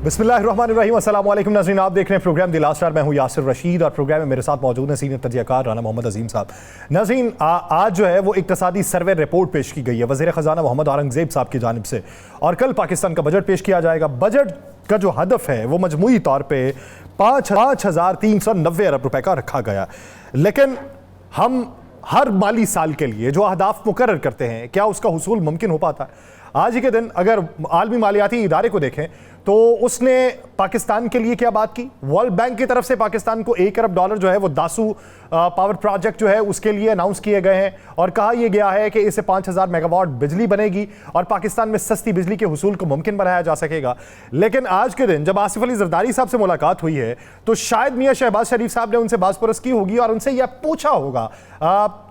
बिस्मिल्लाहिर्रहमानिर्रहीम। अस्सलाम वालेकुम नाज़रीन, आप देख रहे हैं प्रोग्राम द लास्ट आवर। मैं हूं यासिर रशीद और प्रोग्राम में मेरे साथ मौजूद हैं सीनियर तजियाकार राना मोहम्मद अजीम साहब। नाज़रीन, आज जो है वो इक्तसादी सर्वे रिपोर्ट पेश की गई है वज़ीर ख़जाना मोहम्मद औरंगज़ेब साहब की जानिब से, और कल पाकिस्तान का बजट पेश किया जाएगा। बजट का जो हदफ है वो मजमूई तौर पर 5,390 अरब रुपए का रखा गया, लेकिन हम हर माली साल के लिए जो अहदाफ मुकर्रर करते हैं, क्या उसका हुसूल मुमकिन हो पाता है? आज ही के दिन अगर आलमी मालियाती इदारे को देखें तो उसने पाकिस्तान के लिए क्या बात की। वर्ल्ड बैंक की तरफ से पाकिस्तान को $1 अरब जो है वो दासू पावर प्रोजेक्ट जो है उसके लिए अनाउंस किए गए हैं, और कहा यह गया है कि इससे 5,000 मेगावाट बिजली बनेगी और पाकिस्तान में सस्ती बिजली के हुसूल को मुमकिन बनाया जा सकेगा। लेकिन आज के दिन जब आसिफ अली जरदारी साहब से मुलाकात हुई है तो शायद मियां शहबाज शरीफ साहब ने उनसे बाज़पुरस की होगी और उनसे यह पूछा होगा,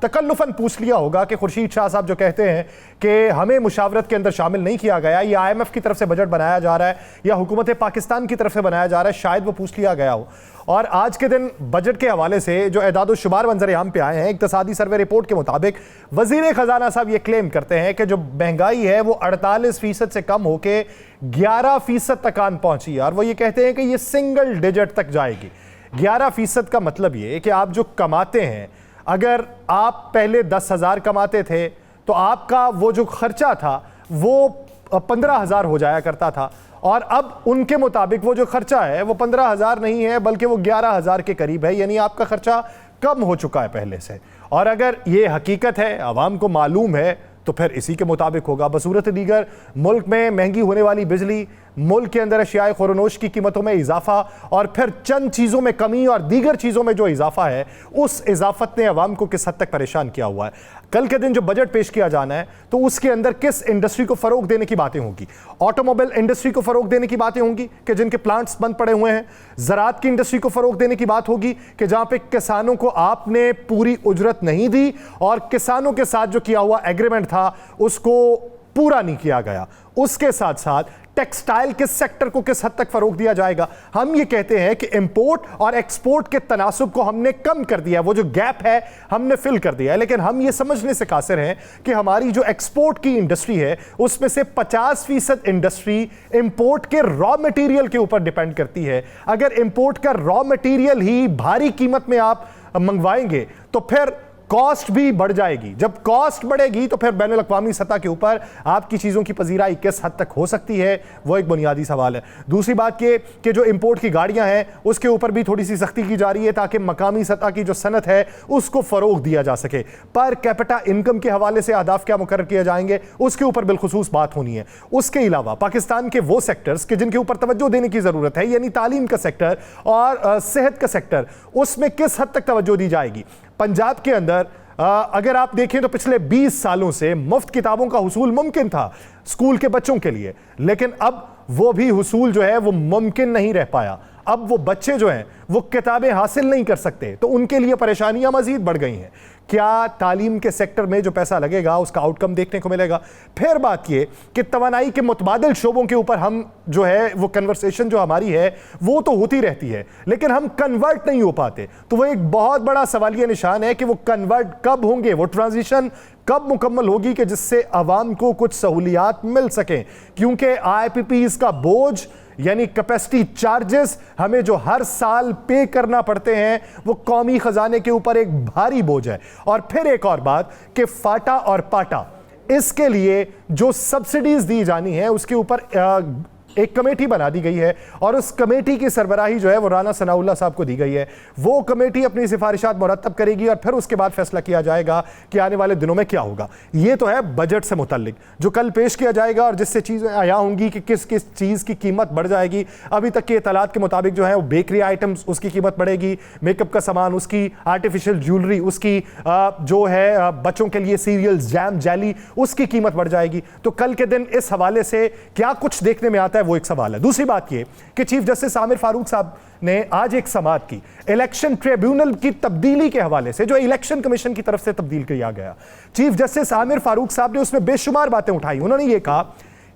तकल्लुफन पूछ लिया होगा कि खुर्शीद शाह साहब जो कहते हैं कि हमें मुशावरत के अंदर शामिल नहीं किया गया, या IMF की तरफ से बजट बनाया जा रहा है या हुकूमत पाकिस्तान की तरफ से बनाया जा रहा है, शायद वो पूछ लिया गया हो। और आज के दिन बजट के हवाले से जो एदाद शुमार मंजर आम पे आए हैं, इक्तसादी सर्वे रिपोर्ट के मुताबिक वजीर खजाना साहब ये क्लेम करते हैं कि जो महंगाई है वो 48% से कम होकर 11% तक आन पहुंची है, और वो ये कहते हैं कि ये सिंगल डिजिट तक जाएगी। 11% का मतलब ये कि आप जो कमाते हैं, अगर आप पहले 10,000 कमाते थे तो आपका वो जो खर्चा था वो 15,000 हो जाया करता था, और अब उनके मुताबिक वो जो खर्चा है वो 15,000 नहीं है बल्कि वो 11,000 के करीब है, यानी आपका खर्चा कम हो चुका है पहले से। और अगर ये हकीकत है, आवाम को मालूम है, तो फिर इसी के मुताबिक होगा। बसूरत दीगर मुल्क में महंगी होने वाली बिजली, मुल्क के अंदर अशियाए खुरनोश की कीमतों में इजाफा, और फिर चंद चीज़ों में कमी और दीगर चीज़ों में जो इजाफा है, उस इजाफत ने अवाम को किस हद तक परेशान किया हुआ है। कल के दिन जो बजट पेश किया जाना है तो उसके अंदर किस इंडस्ट्री को फ़रोग देने की बातें होंगी। ऑटोमोबाइल इंडस्ट्री को फ़रोग देने की बातें होंगी कि जिनके प्लांट्स बंद पड़े हुए हैं। ज़राअत की इंडस्ट्री को फ़रोग देने की बात होगी कि जहाँ पे किसानों को आपने पूरी उजरत नहीं दी और किसानों के साथ जो किया हुआ एग्रीमेंट था उसको पूरा नहीं किया गया। उसके साथ साथ टेक्सटाइल के सेक्टर को किस हद तक फरोग दिया जाएगा। हम ये कहते हैं कि इंपोर्ट और एक्सपोर्ट के तनासुब को हमने कम कर दिया, वो जो गैप है हमने फिल कर दिया है, लेकिन हम ये समझने से कासिर हैं कि हमारी जो एक्सपोर्ट की इंडस्ट्री है उसमें से 50% इंडस्ट्री इंपोर्ट के रॉ मटेरियल के ऊपर डिपेंड करती है। अगर इंपोर्ट का रॉ मटेरियल ही भारी कीमत में आप मंगवाएंगे तो फिर कॉस्ट भी बढ़ जाएगी। जब कॉस्ट बढ़ेगी तो फिर बैनुल अक़वामी सतह के ऊपर आपकी चीज़ों की पजीराई किस हद तक हो सकती है, वो एक बुनियादी सवाल है। दूसरी बात ये कि जो इंपोर्ट की गाड़ियां हैं उसके ऊपर भी थोड़ी सी सख्ती की जा रही है ताकि मकामी सतह की जो सनत है उसको फ़रोग दिया जा सके। पर कैपिटा इनकम के हवाले से अहदाफ क्या मुकर्रर किए जाएंगे उसके ऊपर बिलखुसूस बात होनी है। उसके अलावा पाकिस्तान के वो सेक्टर्स के जिनके ऊपर तवज्जो देने की ज़रूरत है, यानी तालीम का सेक्टर और सेहत का सेक्टर, उसमें किस हद तक तवज्जो दी जाएगी। पंजाब के अंदर अगर आप देखें तो पिछले 20 सालों से मुफ्त किताबों का हुसूल मुमकिन था स्कूल के बच्चों के लिए, लेकिन अब वो भी हुसूल जो है वो मुमकिन नहीं रह पाया। अब वो बच्चे जो हैं वो किताबें हासिल नहीं कर सकते, तो उनके लिए परेशानियां मजीद बढ़ गई हैं। क्या तालीम के सेक्टर में जो पैसा लगेगा उसका आउटकम देखने को मिलेगा? फिर बात ये कि तवानाई के मुतबादिल शोबों के ऊपर हम जो है वो कन्वर्सेशन जो हमारी है वो तो होती रहती है, लेकिन हम कन्वर्ट नहीं हो पाते। तो वो एक बहुत बड़ा सवालिया निशान है कि वो कन्वर्ट कब होंगे, वो ट्रांजिशन कब मुकम्मल होगी कि जिससे आवाम को कुछ सहूलियात मिल सकें। क्योंकि IPPs का बोझ यानी कैपेसिटी चार्जेस हमें जो हर साल पे करना पड़ते हैं वो कौमी खजाने के ऊपर एक भारी बोझ है। और फिर एक और बात कि फाटा और पाटा, इसके लिए जो सब्सिडीज दी जानी है उसके ऊपर एक कमेटी बना दी गई है, और उस कमेटी की सरबराही जो है वो राना सनाउल्लाह साहब को दी गई है। वो कमेटी अपनी सिफारिशात मुरतब करेगी और फिर उसके बाद फैसला किया जाएगा कि आने वाले दिनों में क्या होगा। ये तो है बजट से मुतल्लिक जो कल पेश किया जाएगा और जिससे चीज़ें आया होंगी कि किस किस चीज़ की कीमत बढ़ जाएगी। अभी तक के इतलात के मुताबिक जो है वो बेकरी आइटम्स उसकी कीमत बढ़ेगी, मेकअप का सामान उसकी, आर्टिफिशियल ज्वेलरी उसकी, जो है बच्चों के लिए सीरियल्स, जैम, जेली, उसकी कीमत बढ़ जाएगी। तो कल के दिन इस हवाले से क्या कुछ देखने में आता है वो एक सवाल है। दूसरी बात यह कि चीफ जस्टिस आमिर फारूक साहब ने आज एक समाअत की इलेक्शन ट्रिब्यूनल की तब्दीली के हवाले से, जो इलेक्शन कमीशन की तरफ से तब्दील किया गया। चीफ जस्टिस आमिर फारूक साहब ने उसमें बेशुमार बातें उठाई। उन्होंने यह कहा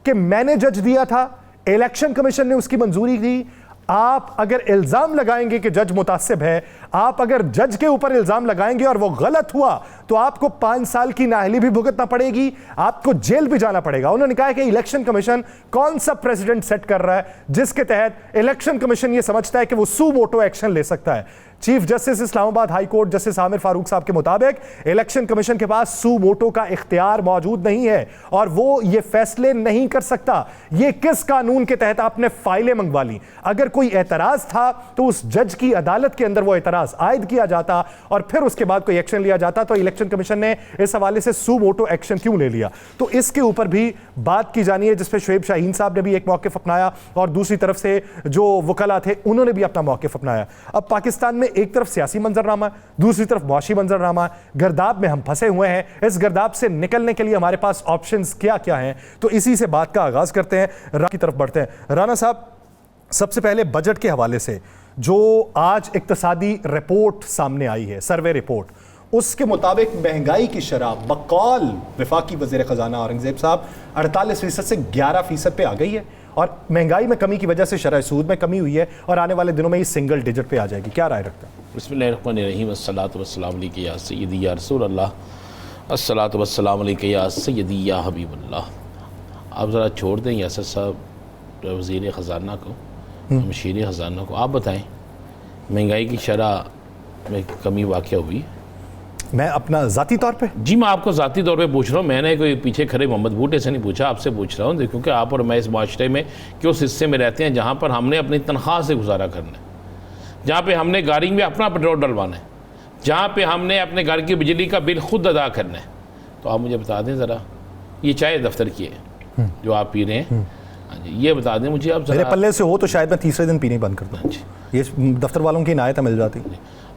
कि मैंने जज दिया था, इलेक्शन कमीशन ने उसकी मंजूरी दी, आप अगर इल्जाम लगाएंगे कि जज मुतासिब है, आप अगर जज के ऊपर इल्जाम लगाएंगे और वो गलत हुआ तो आपको 5 साल की नाअहली भी भुगतना पड़ेगी, आपको जेल भी जाना पड़ेगा। उन्होंने कहा कि इलेक्शन कमीशन कौन सा प्रेसिडेंट सेट कर रहा है जिसके तहत इलेक्शन कमीशन यह समझता है कि वो सू मोटो एक्शन ले सकता है। Chief justice Islamabad high court justice Aamir Farooq साहब के मुताबिक इलेक्शन कमीशन के पास सू मोटो का इख्तियार मौजूद नहीं है और वो ये फैसले नहीं कर सकता। ये किस कानून के तहत आपने फाइलें मंगवा ली? अगर कोई एतराज था तो उस जज की अदालत के अंदर वो एतराज आयद किया जाता और फिर उसके बाद कोई एक्शन लिया जाता। तो इलेक्शन कमीशन ने इस हवाले से सू मोटो एक्शन क्यों ले लिया? तो इसके ऊपर भी बात की जानी है, जिसपे शुएब शाहीन साहब ने भी एक मौक़िफ़ अपनाया और दूसरी तरफ से जो वकला थे उन्होंने भी अपना मौक़िफ़ अपनाया। अब पाकिस्तान में एक तरफ सियासी मंजरनामा, दूसरी तरफ मुआशी मंजरनामा, गर्दाब में हम फंसे हुए हैं। इस गर्दाब से निकलने के लिए हमारे पास ऑप्शंस क्या क्या हैं? तो इसी से बात का आगाज करते हैं, राना की तरफ बढ़ते हैं। राना साहब, सबसे पहले बजट के हवाले से जो आज इक्तिसादी रिपोर्ट सामने आई है, सर्वे रिपोर्ट, उसके मुताबिक महंगाई की शरह बकौल वफाकी वज़ीर ख़जाना औरंगज़ेब साहब 48% से 11% पे आ गई है और महंगाई में कमी की वजह से शरह सूद में कमी हुई है और आने वाले दिनों में ये सिंगल डिजिट पे आ जाएगी। क्या राय रखते हैं? बिस्मिल्लाहिर्रहमानिर्रहीम, अस्सलातु वस्सलामु अलैका या सय्यदी या रसूलल्लाह, अस्सलातु वस्सलामु अलैका या सय्यदी या हबीबल्लाह। आप ज़रा छोड़ दें यासर साहब वज़ीर ख़जाना को, मशीर ख़जाना को, आप बताएं महंगाई की शरह में कमी वाक़या हुई? मैं अपना ज़ाती तौर पे जी, मैं आपको ज़ाती तौर पे पूछ रहा हूँ, मैंने कोई पीछे खड़े मोहम्मद भूटे से नहीं पूछा, आपसे पूछ रहा हूँ। देखो कि आप और मैं इस माशरे में कि उस हिस्से में रहते हैं जहाँ पर हमने अपनी तनख्वाह से गुजारा करना है, जहाँ पे हमने गाड़ी में अपना पेट्रोल डलवाना है, जहाँ पे हमने अपने घर की बिजली का बिल खुद अदा करना है। तो आप मुझे बता दें ज़रा, ये चाय दफ्तर की है जो आप पी रहे हैं, हाँ जी, ये बता दें मुझे आप। मेरे पल्ले से हो तो शायद मैं तीसरे दिन पीने बंद कर दूँ, ये दफ्तर वालों की इनायत मिल जाती।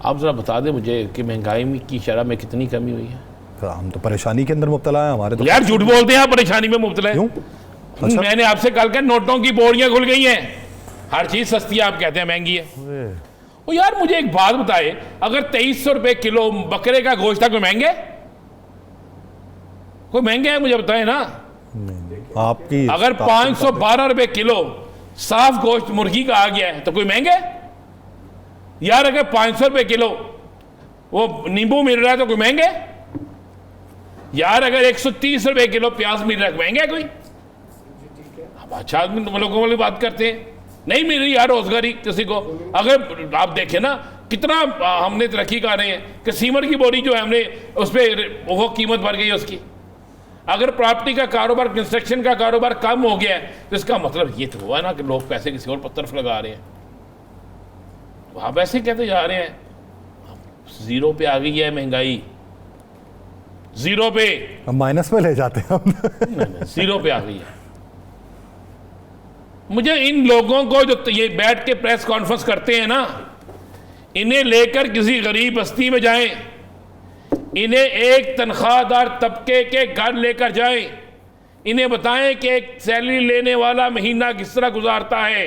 आप ज़रा बता दें मुझे कि महंगाई की शरह में कितनी कमी हुई है? हम तो परेशानी के अंदर मुब्तला है, हमारे तो यार झूठ बोलते हैं आप, परेशानी में मुब्तला है। अच्छा? मैंने आपसे कल के नोटों की बोरियां खुल गई हैं, हर चीज सस्ती है, आप कहते हैं महंगी है। ओ यार मुझे एक बात बताए, अगर 2300 रुपए किलो बकरे का गोश्त था, कोई महंगे? कोई महंगे है मुझे बताए ना। आपकी अगर 512 रुपए किलो साफ गोश्त मुर्गी का आ गया है तो कोई महंगे? यार अगर 500 रुपए किलो वो नींबू मिल रहा है तो कोई महंगे? यार अगर 130 रुपए किलो प्याज मिल रहा है महंगा कोई? अब अच्छा आदमी लोगों वाली बात करते हैं, नहीं मिल रही यार रोजगारी किसी को। अगर आप देखें ना कितना हमने तरक्की कर रहे हैं कि सीमर की बोरी जो है हमने उस पर वो कीमत बढ़ गई है उसकी। अगर प्रॉपर्टी का कारोबार, कंस्ट्रक्शन का कारोबार कम हो गया है तो इसका मतलब ये तो हुआ ना कि लोग पैसे किसी और पर तरफ लगा रहे हैं, आप ऐसे कहते जा रहे हैं। जीरो पे आ गई है महंगाई, जीरो पे, हम माइनस में ले जाते हैं हम। जीरो पे आ गई है। मुझे इन लोगों को जो ये बैठ के प्रेस कॉन्फ्रेंस करते हैं ना, इन्हें लेकर किसी गरीब बस्ती में जाएं, इन्हें एक तनख्वाहदार तबके के घर लेकर जाएं, इन्हें बताएं कि एक सैलरी लेने वाला महीना किस तरह गुजारता है,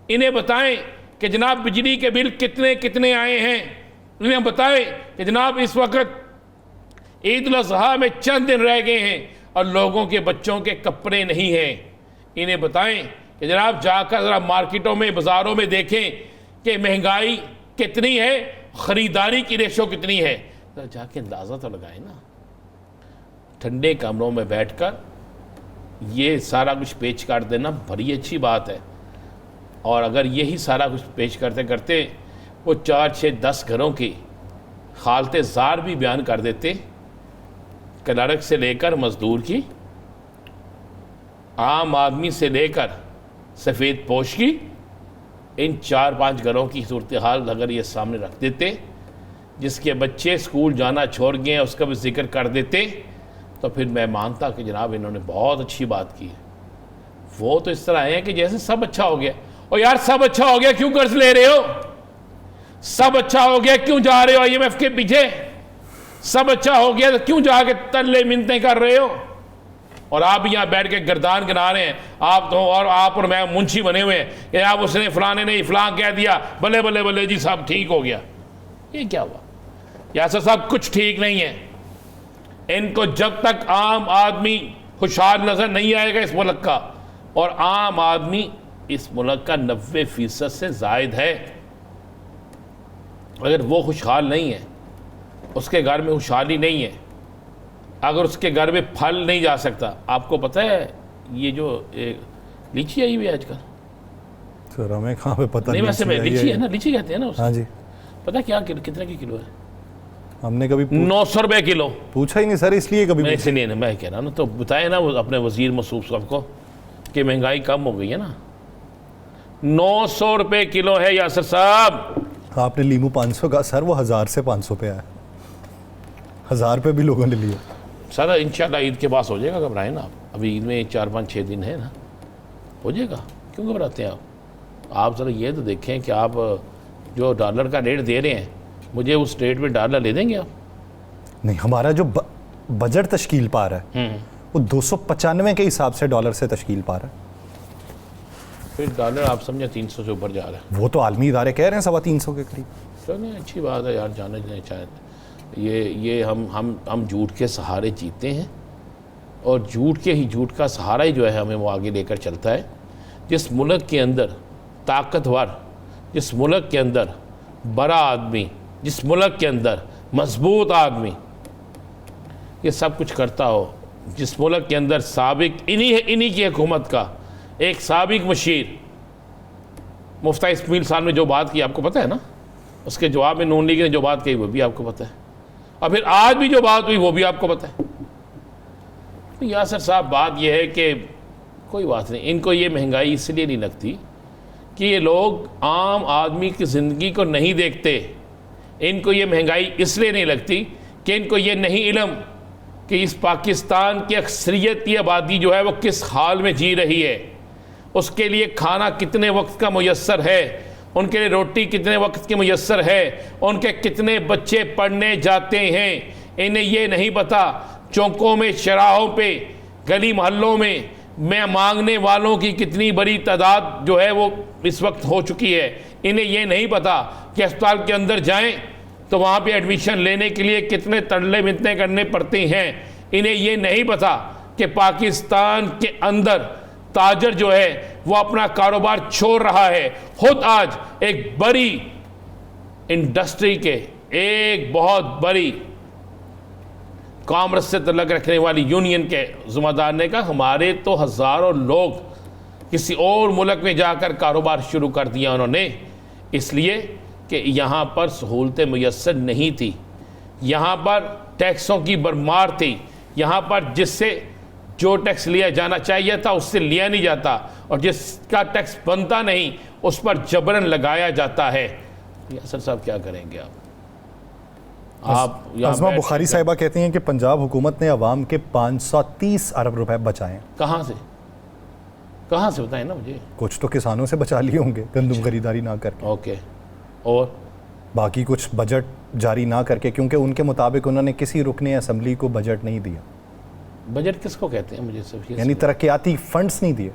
इन्हें बताएं कि जनाब बिजली के बिल कितने कितने आए हैं, इन्हें बताएं कि जनाब इस वक्त ईद उल अज़हा में चंद दिन रह गए हैं और लोगों के बच्चों के कपड़े नहीं हैं। इन्हें बताएं कि जनाब जाकर ज़रा मार्केटों में, बाज़ारों में देखें कि महंगाई कितनी है, ख़रीदारी की रेशो कितनी है, तो जाके अंदाज़ा तो लगाएं ना। ठंडे कमरों में बैठकर ये सारा कुछ पेश कर देना बड़ी अच्छी बात है। और अगर यही सारा कुछ पेश करते करते वो 4, 6, 10 घरों की हालतें ज़ार भी बयान कर देते, क्लर्क से लेकर मजदूर की, आम आदमी से लेकर सफ़ेद पोश की, इन 4-5 घरों की सूरत हाल अगर ये सामने रख देते, जिसके बच्चे स्कूल जाना छोड़ गए हैं उसका भी जिक्र कर देते, तो फिर मैं मानता कि जनाब इन्होंने बहुत अच्छी बात की है। वो तो इस तरह आए हैं कि जैसे सब अच्छा हो गया। और यार सब अच्छा हो गया क्यों कर्ज ले रहे हो? सब अच्छा हो गया क्यों जा रहे हो IMF के पीछे? सब अच्छा हो गया तो क्यों जाके तल्ले मिन्नतें कर रहे हो? और आप यहाँ बैठ के गर्दान गिना रहे हैं, आप तो, और आप और मैं मुंशी बने हुए हैं कि आप उसने फलाने ने फलां कह दिया, बल्ले बल्ले बल्ले जी साहब ठीक हो गया। ये क्या हुआ? यासर साहब कुछ ठीक नहीं है। इनको जब तक आम आदमी खुशहाल नजर नहीं आएगा इस मुल्क का, और आम आदमी इस मुल्क का 90% से ज़ायद है। अगर वो खुशहाल नहीं है, उसके घर में खुशहाली नहीं है, अगर उसके घर में फल नहीं जा सकता। आपको पता है ये जो लीची आई हुई है आजकल, सर हमें कहाँ पे पता नहीं, वैसे लीची है ना, लीची कहते हैं ना उसे। हाँ जी, पता क्या कितने की किलो है? हमने कभी 900 रुपये किलो। पूछा ही नहीं सर, इसलिए कभी मैं इसलिए नहीं, मैं कह रहा ना, तो बताए ना वो अपने वजीर मसूफ साहब को कि महंगाई कम हो गई है ना। 900 रुपये किलो है यासर साहब। आपने लीमू 500 का, सर वो 1000 से 500 पे आया, 1000 पे भी लोगों ने लिए। सर इंशाल्लाह ईद के पास हो जाएगा, घबराएं ना आप। अभी ईद में 4-5-6 दिन है ना, हो जाएगा, क्यों घबराते हैं आप ज़रा ये तो देखें कि आप जो डॉलर का रेट दे रहे हैं, मुझे उस रेट में डॉलर ले देंगे आप? नहीं, हमारा जो बजट तश्कील पा रहा है वो 295 के हिसाब से डॉलर से तश्कील पा रहा है। फिर डॉलर आप समझे 300 से ऊपर जा रहा है। वो तो आलमी इदारे कह रहे हैं 350 के करीब। चलो अच्छी बात है यार, जाने दें। शायद ये हम झूठ के सहारे जीते हैं, और झूठ का सहारा ही जो है हमें वो आगे लेकर चलता है। जिस मुल्क के अंदर ताकतवर, जिस मुल्क के अंदर बड़ा आदमी, जिस मुल्क के अंदर मजबूत आदमी ये सब कुछ करता हो, जिस मुल्क के अंदर साबिक इन्हीं की हुकूमत का एक साबिक मशीर मुफ्ती इस्माइल साहब ने जो बात की आपको पता है ना, उसके जवाब में नून लीग ने जो बात कही वो भी आपको पता है, और फिर आज भी जो बात हुई वो भी आपको पता है। तो यासर साहब बात यह है कि कोई बात नहीं, इनको ये महंगाई इसलिए नहीं लगती कि ये लोग आम आदमी की ज़िंदगी को नहीं देखते। इनको ये महंगाई इसलिए नहीं लगती कि इनको ये नहीं इल्म कि इस पाकिस्तान की अक्सरियती आबादी जो है वो किस हाल में जी रही है, उसके लिए खाना कितने वक्त का मुयस्सर है, उनके लिए रोटी कितने वक्त की मुयस्सर है, उनके कितने बच्चे पढ़ने जाते हैं। इन्हें ये नहीं पता चौकों में, शराहों पे, गली मोहल्लों में मैं मांगने वालों की कितनी बड़ी तादाद जो है वो इस वक्त हो चुकी है। इन्हें ये नहीं पता कि अस्पताल के अंदर जाएं तो वहाँ पे एडमिशन लेने के लिए कितने तरले मिन्नतें करने पड़ते हैं। इन्हें ये नहीं पता कि पाकिस्तान के अंदर ताजर जो है वो अपना कारोबार छोड़ रहा है। खुद आज एक बड़ी इंडस्ट्री के, एक बहुत बड़ी कॉमर्स से तल्लुक़ रखने वाली यूनियन के ज़िम्मेदार ने कहा हमारे तो हज़ारों लोग किसी और मुल्क में जाकर कारोबार शुरू कर दिया उन्होंने, इसलिए कि यहाँ पर सहूलतें मुयस्सर नहीं थी, यहाँ पर टैक्सों की भरमार थी, यहाँ पर जिससे जो टैक्स लिया जाना चाहिए था उससे लिया नहीं जाता, और जिसका टैक्स बनता नहीं उस पर जबरन लगाया जाता है। यासर साहब क्या करेंगे आप अज़मा बुखारी साहिबा कहती हैं कि पंजाब हुकूमत ने अवाम के 530 अरब रुपए बचाए। कहाँ से बताएं ना मुझे। कुछ तो किसानों से बचा लिए होंगे गंदम खरीदारी ना करके। ओके, और बाकी कुछ बजट जारी ना करके, क्योंकि उनके मुताबिक उन्होंने किसी रुकने असम्बली को बजट नहीं दिया। बजट किसको कहते हैं मुझे सब, यानी तरक्याती फंड्स नहीं दिए।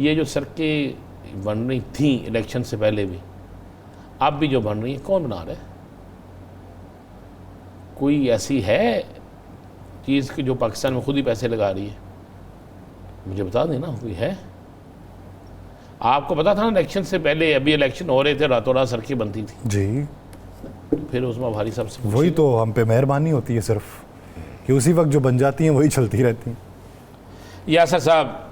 ये जो सड़कें बन रही थी इलेक्शन से पहले भी, अब भी जो बन रही है, कौन बना रहा है? कोई ऐसी है चीज़ कि जो पाकिस्तान में खुद ही पैसे लगा रही है? मुझे बता देना, कोई है? आपको पता था ना इलेक्शन से पहले, अभी इलेक्शन हो रहे थे, रातों रात सड़कें बनती थी जी। फिर उस्मा भारी साहब से वही तो हम पे मेहरबानी होती है सिर्फ कि उसी वक्त जो बन जाती हैं वही चलती रहती हैं। यासर साहब,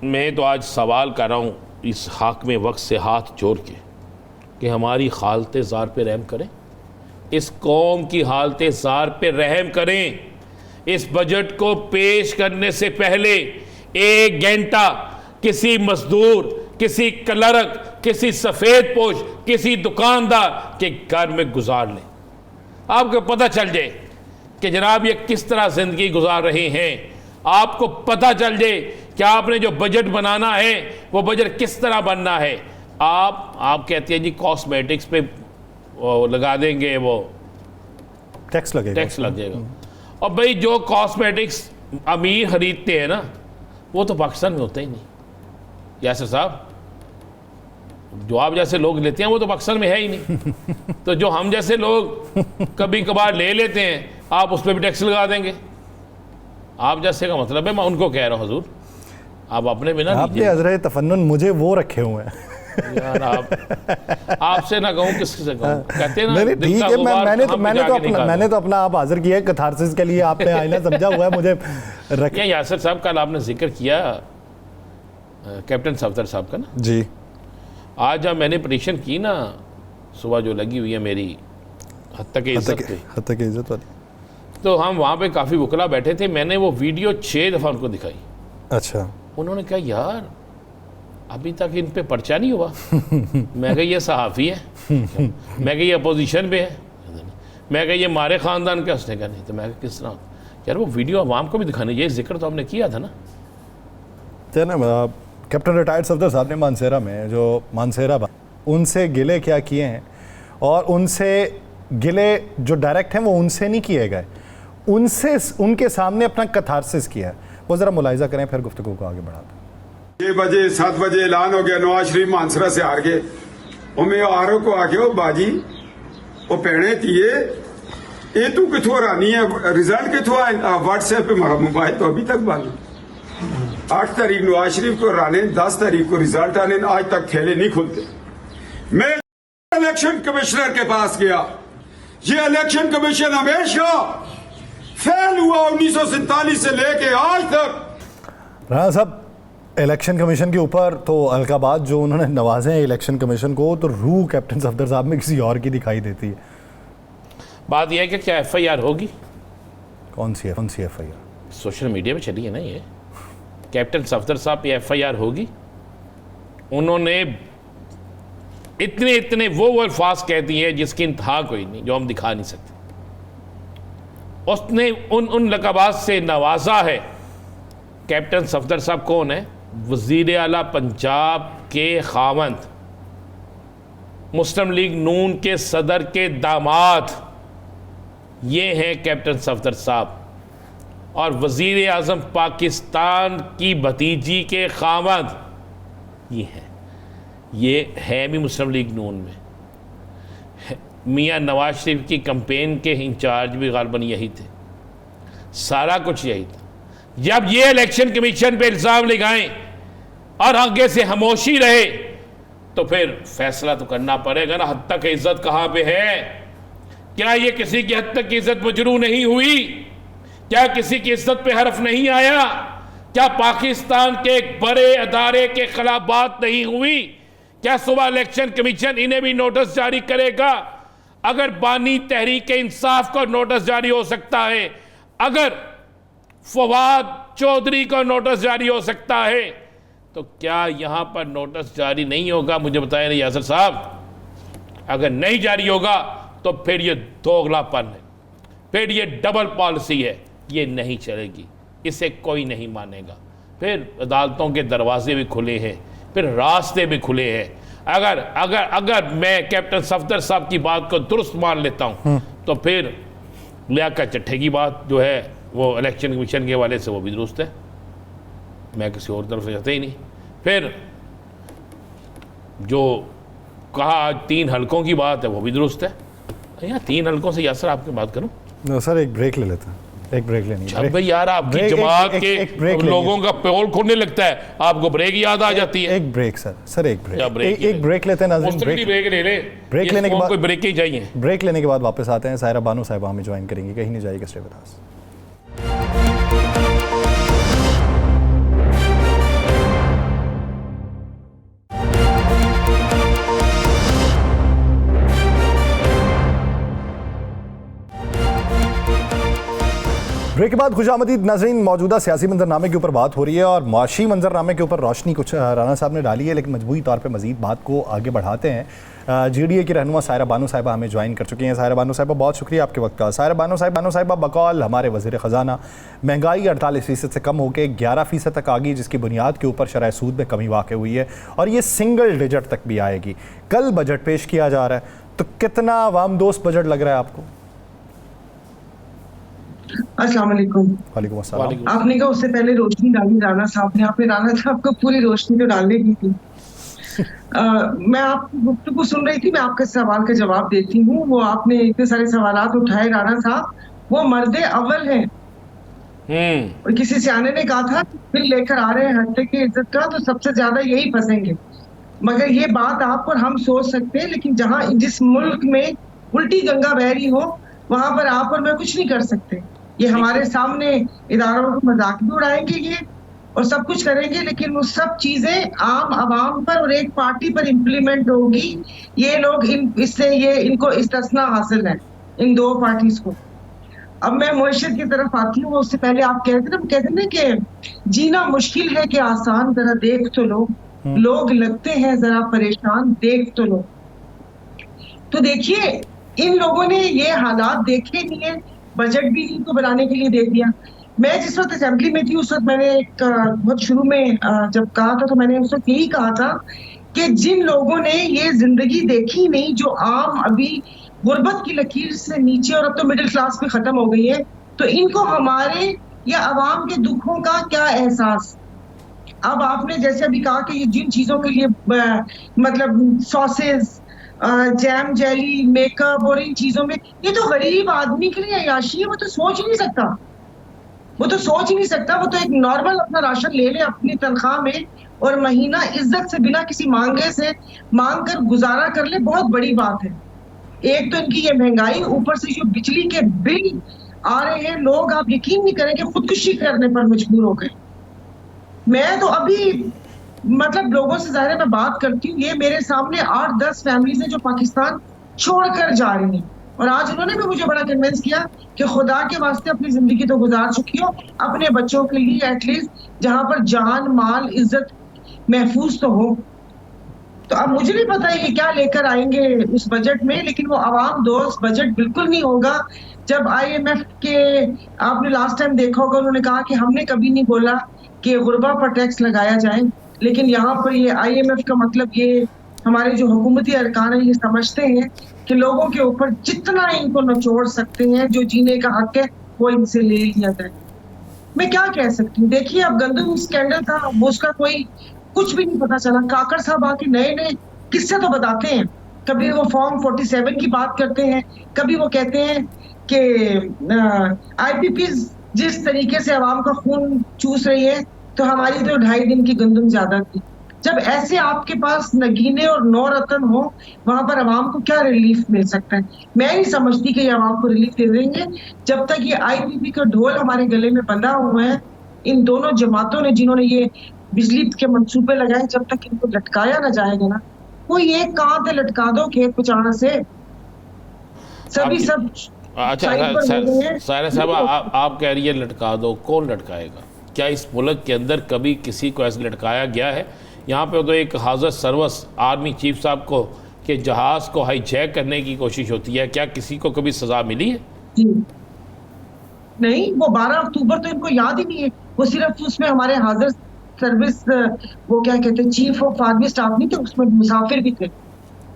मैं तो आज सवाल कर रहा हूँ इस हाकिम वक्त से हाथ जोड़ के कि हमारी हालत ज़ार पे रहम करें, इस कौम की हालत ज़ार पे रहम करें। इस बजट को पेश करने से पहले 1 घंटा किसी मजदूर, किसी क्लर्क, किसी सफ़ेद पोश, किसी दुकानदार के घर में गुजार लें। आपको पता चल जाए कि जनाब ये किस तरह ज़िंदगी गुजार रहे हैं। आपको पता चल जाए कि आपने जो बजट बनाना है वो बजट किस तरह बनना है। आप कहते हैं जी कॉस्मेटिक्स पे लगा देंगे, वो टैक्स लगेगा। और भाई जो कॉस्मेटिक्स अमीर खरीदते हैं ना, वो तो पाकिस्तान में होता ही नहीं। यासर साहब, जो आप जैसे लोग लेते हैं वो तो पाकिस्तान में है ही नहीं। तो जो हम जैसे लोग कभी कभार ले लेते हैं, आप उस पर भी टैक्स लगा देंगे। आप जैसे का मतलब है, मैं उनको कह रहा हूँ हजूर, आप अपने बिना आपने हजरत तफन्नुन मुझे वो रखे हुए हैं यार, आप आपसे ना कहूँ किससे कहूँ, कहते हैं ना नहीं दिल ठीक का है, गुबार मैंने तो अपना आप हाजिर किया है कथारसिस के लिए, आपने आईना समझा हुआ है मुझे रख। यासर साहब, कल आपने जिक्र किया कैप्टन सफदर साहब का ना जी। आज जब मैंने पटिशन की ना सुबह जो लगी हुई है मेरी हद तक इज्जत वाली, तो हम वहाँ पे काफ़ी वकला बैठे थे, मैंने वो वीडियो 6 दफ़ा उनको दिखाई। अच्छा। उन्होंने कहा यार अभी तक इन पे पर्चा नहीं हुआ। मैं कहा ये सहाफ़ी है, मैं कहा ये अपोजिशन पे है, मैं कहा ये मारे ख़ानदान का, उसने कहा नहीं। तो मैं कहा किस तरह? यार वो वीडियो अवाम को भी दिखानी चाहिए, जिक्र तो हमने किया था ना। कैप्टन रिटायर्ड सफदर साहब ने मानसेरा में जो मानसेरा उनसे गिले क्या किए हैं, और उनसे गिले जो डायरेक्ट हैं वो उनसे नहीं किए गए, उनसे उनके सामने अपना कथारसिस किया है, वो ज़रा मुलाहिजा करें फिर गुफ्तगू को आगे बढ़ाते हैं। 6 बजे 7 बजे ऐलान हो गया नवाज शरीफ मानसरा से हार गए, और मैं आरो को आके ओ बाजी वो पहने थिए ये तू किथों हरानी है, रिजल्ट किथों आए व्हाट्सएप पे हमारा मोबाइल तो अभी तक बंद। 8 तारीख नवाज शरीफ को हराने, 10 तारीख को रिजल्ट आने, आज तक थैले नहीं खुलते। मैं इलेक्शन कमिश्नर के पास गया, ये इलेक्शन कमीशन हमेशा फेल हुआ 1947 से लेके आज तक। राणा साहब, इलेक्शन कमीशन के ऊपर तो अलकाबाद जो उन्होंने नवाजे हैं इलेक्शन कमीशन को, तो रूह कैप्टन सफदर साहब में किसी और की दिखाई देती है। बात यह है कि क्या FIR होगी? कौन सी FIR? सोशल मीडिया में चली है ना ये, कैप्टन सफदर साहब पे FIR होगी। उन्होंने इतने वो अल्फाज कह दिए हैं जिसकी इंतहा कोई नहीं, जो हम दिखा नहीं सकते। उसने उन लक़बात से नवाजा है। कैप्टन सफदर साहब कौन है? वज़ीर आला पंजाब के खावंद, मुस्लिम लीग नून के सदर के दामाद, ये हैं कैप्टन सफदर साहब। और वज़ीर आज़म पाकिस्तान की भतीजी के खावंद ये है भी मुस्लिम लीग नून में। मियाँ नवाज शरीफ की कैंपेन के इंचार्ज भी गालिबन यही थे, सारा कुछ यही था। जब ये इलेक्शन कमीशन पे इल्ज़ाम लगाएं और आगे से खामोशी रहे तो फिर फैसला तो करना पड़ेगा ना, हद तक इज्जत कहाँ पे है? क्या ये किसी की हद तक की इज्जत मजरू नहीं हुई? क्या किसी की इज्जत पे हर्फ नहीं आया? क्या पाकिस्तान के एक बड़े अदारे के खिलाफ बात नहीं हुई? क्या सुबह इलेक्शन कमीशन इन्हें भी नोटिस जारी करेगा? अगर बानी तहरीक इंसाफ को नोटिस जारी हो सकता है, अगर फवाद चौधरी को नोटिस जारी हो सकता है, तो क्या यहां पर नोटिस जारी नहीं होगा? मुझे बताएं ना यासर साहब। अगर नहीं जारी होगा तो फिर ये दोगलापन है, फिर ये डबल पॉलिसी है, ये नहीं चलेगी, इसे कोई नहीं मानेगा। फिर अदालतों के दरवाजे भी खुले हैं, फिर रास्ते भी खुले हैं। अगर अगर अगर मैं कैप्टन सफदर साहब की बात को दुरुस्त मान लेता हूं तो फिर लियाकत चट्टे की बात जो है वो इलेक्शन कमीशन के हवाले से वो भी दुरुस्त है, मैं किसी और तरफ जाते ही नहीं। फिर जो कहा 3 हलकों की बात है वो भी दुरुस्त है। यहाँ 3 हलकों से यासर आपकी बात करूं? नो सर, एक ब्रेक ले लेते हैं, एक ब्रेक लेनी। भाई यार, आपकी जमात के लोगों का पोल खुलने लगता है, आपको ब्रेक याद आ जाती है। एक ब्रेक सर एक ब्रेक लेते हैं नाज़रीन। ब्रेक ले ले, ब्रेक लेने के बाद कोई ब्रेक ही चाहिए। ब्रेक लेने के बाद वापस आते हैं। सायरा बानो साहिबा हमें ज्वाइन करेंगी, कहीं नहीं जाएगी, स्टे विद अस। ब्रेक के बाद खुशामदीद नाज़रीन। मौजूदा सियासी मंजरनामे के ऊपर बात हो रही है और माशी मंजरनामे के ऊपर रोशनी कुछ राना साहब ने डाली है, लेकिन मजबूरी तौर पे मजीद बात को आगे बढ़ाते हैं। GDA की रहनुमा सायरा बानो साहिबा हमें ज्वाइन कर चुकी हैं। सायरा बानो साहिबा, बहुत शुक्रिया आपके वक्त का। सायरा बानो साहिबा बकौल हमारे वज़ीर ख़जाना, महंगाई 48% से कम होकर 11% तक आ गई, जिसकी बुनियाद के ऊपर शरह सूद में कमी वाक़ हुई है और ये सिंगल डिजिट तक भी आएगी। कल बजट पेश किया जा रहा है, तो कितना आवाम दोस्त बजट लग रहा है आपको? अस्सलाम वालेकुम। वालेकुम अस्सलाम। आपने कहा उससे पहले रोशनी डाली राना साहब ने, आपने राना साहब को पूरी रोशनी तो डालने की थी। मैं आपकी गुफ्तगू सुन रही थी, मैं आपके सवाल का जवाब देती हूँ। वो आपने इतने सारे सवालात उठाए राना साहब, वो मर्दे अव्वल हैं, और किसी सियाने ने कहा था बिल लेकर आ रहे हैं हत्या की इज्जत का, तो सबसे ज्यादा यही फंसेंगे। मगर ये बात आप और हम सोच सकते हैं, लेकिन जहां जिस मुल्क में उल्टी गंगा बह रही हो वहां पर आप और मैं कुछ नहीं कर सकते। ये हमारे सामने इदारों को मजाक भी उड़ाएंगे ये और सब कुछ करेंगे, लेकिन वो सब चीजें आम आवाम पर और एक पार्टी पर इम्प्लीमेंट होगी। ये लोग इनको इस्तेस्ना हासिल है इन दो पार्टीज को। अब मैं मुर्शिद की तरफ आती हूँ। उससे पहले आप कहते ना कि जीना मुश्किल है कि आसान, जरा देख तो लो, लोग लगते हैं जरा परेशान, देख तो लो। तो देखिए इन लोगों ने ये हालात देखे नहीं है, बजट भी इनको बनाने के लिए दे दिया। मैं जिस वक्त असेंबली में थी उस वक्त मैंने एक बहुत शुरू में जब कहा था तो मैंने उस वक्त यही कहा था कि जिन लोगों ने ये जिंदगी देखी नहीं, जो आम अभी गुर्बत की लकीर से नीचे और अब तो मिडिल क्लास में खत्म हो गई है, तो इनको हमारे या अवाम के दुखों का क्या एहसास। अब आपने जैसे अभी कहा कि ये जिन चीजों के लिए मतलब सॉसेस, जैम, जेली, मेकअप और इन चीजों में, ये तो गरीब आदमी के लिए अयाशी है। वो तो सोच नहीं सकता, वो तो एक नॉर्मल अपना राशन ले ले अपनी तनख्वाह में और महीना इज्जत से बिना किसी मांगे से मांग कर गुजारा कर ले, बहुत बड़ी बात है। एक तो इनकी ये महंगाई, ऊपर से जो बिजली के बिल आ रहे हैं, लोग आप यकीन नहीं करेंगे खुदकुशी करने पर मजबूर हो गए। मैं तो अभी मतलब लोगों से ज़ाहिर है मैं बात करती हूँ, ये मेरे सामने 8-10 फैमिलीज हैं जो पाकिस्तान छोड़कर जा रही हैं और आज उन्होंने भी मुझे बड़ा कन्विंस किया कि खुदा के वास्ते अपनी जिंदगी तो गुजार चुकी हो, अपने बच्चों के लिए एटलीस्ट जहां पर जान माल इज्जत महफूज तो हो। तो अब मुझे नहीं पता ये क्या लेकर आएंगे उस बजट में, लेकिन वो आवाम दोस्त बजट बिल्कुल नहीं होगा। जब IMF के आपने लास्ट टाइम देखा होगा, उन्होंने कहा कि हमने कभी नहीं बोला कि गुरबा पर टैक्स लगाया जाए, लेकिन यहाँ पर ये IMF का मतलब ये हमारे जो हुकूमती अरकान है ये समझते हैं कि लोगों के ऊपर जितना इनको नचोड़ सकते हैं, जो जीने का हक है वो इनसे ले लिया जाए। मैं क्या कह सकती हूँ, देखिए अब गंदम स्कैंडल था, वो उसका कोई कुछ भी नहीं पता चला। काकड़ साहब आके नए नए किस्से तो बताते हैं, कभी वो फॉर्म 47 की बात करते हैं, कभी वो कहते हैं कि IPP जिस तरीके से अवाम का खून चूस रही है तो हमारी तो 2.5 दिन की गंदम ज्यादा थी। जब ऐसे आपके पास नगीने और 9 रतन हो, वहां पर अवाम को क्या रिलीफ मिल सकता है? मैं नहीं समझती कि ये अवाम को रिलीफ दे देंगे जब तक ये IPP का ढोल हमारे गले में बंधा हुआ है। इन दोनों जमातों ने जिन्होंने ये बिजली के मंसूबे लगाए, जब तक इनको लटकाया ना जाएगा ना, कोई एक कांध लटका दो खेत पचाना से, सभी सब अच्छा सायरा साहब, आप कह रही है लटका दो, कौन लटकाएगा? क्या इस मुल्क के अंदर कभी किसी को ऐसे लटकाया गया है? यहाँ पे तो एक हाजर सर्वस आर्मी चीफ साहब को के जहाज को हाईजैक करने की कोशिश होती है, क्या किसी को कभी सजा मिली है? नहीं, वो 12 अक्टूबर तो इनको याद ही नहीं है। वो सिर्फ उसमें हमारे हाजर सर्विस वो क्या कहते हैं चीफ ऑफ आर्मी स्टाफ नहीं थे, उसमें मुसाफिर भी थे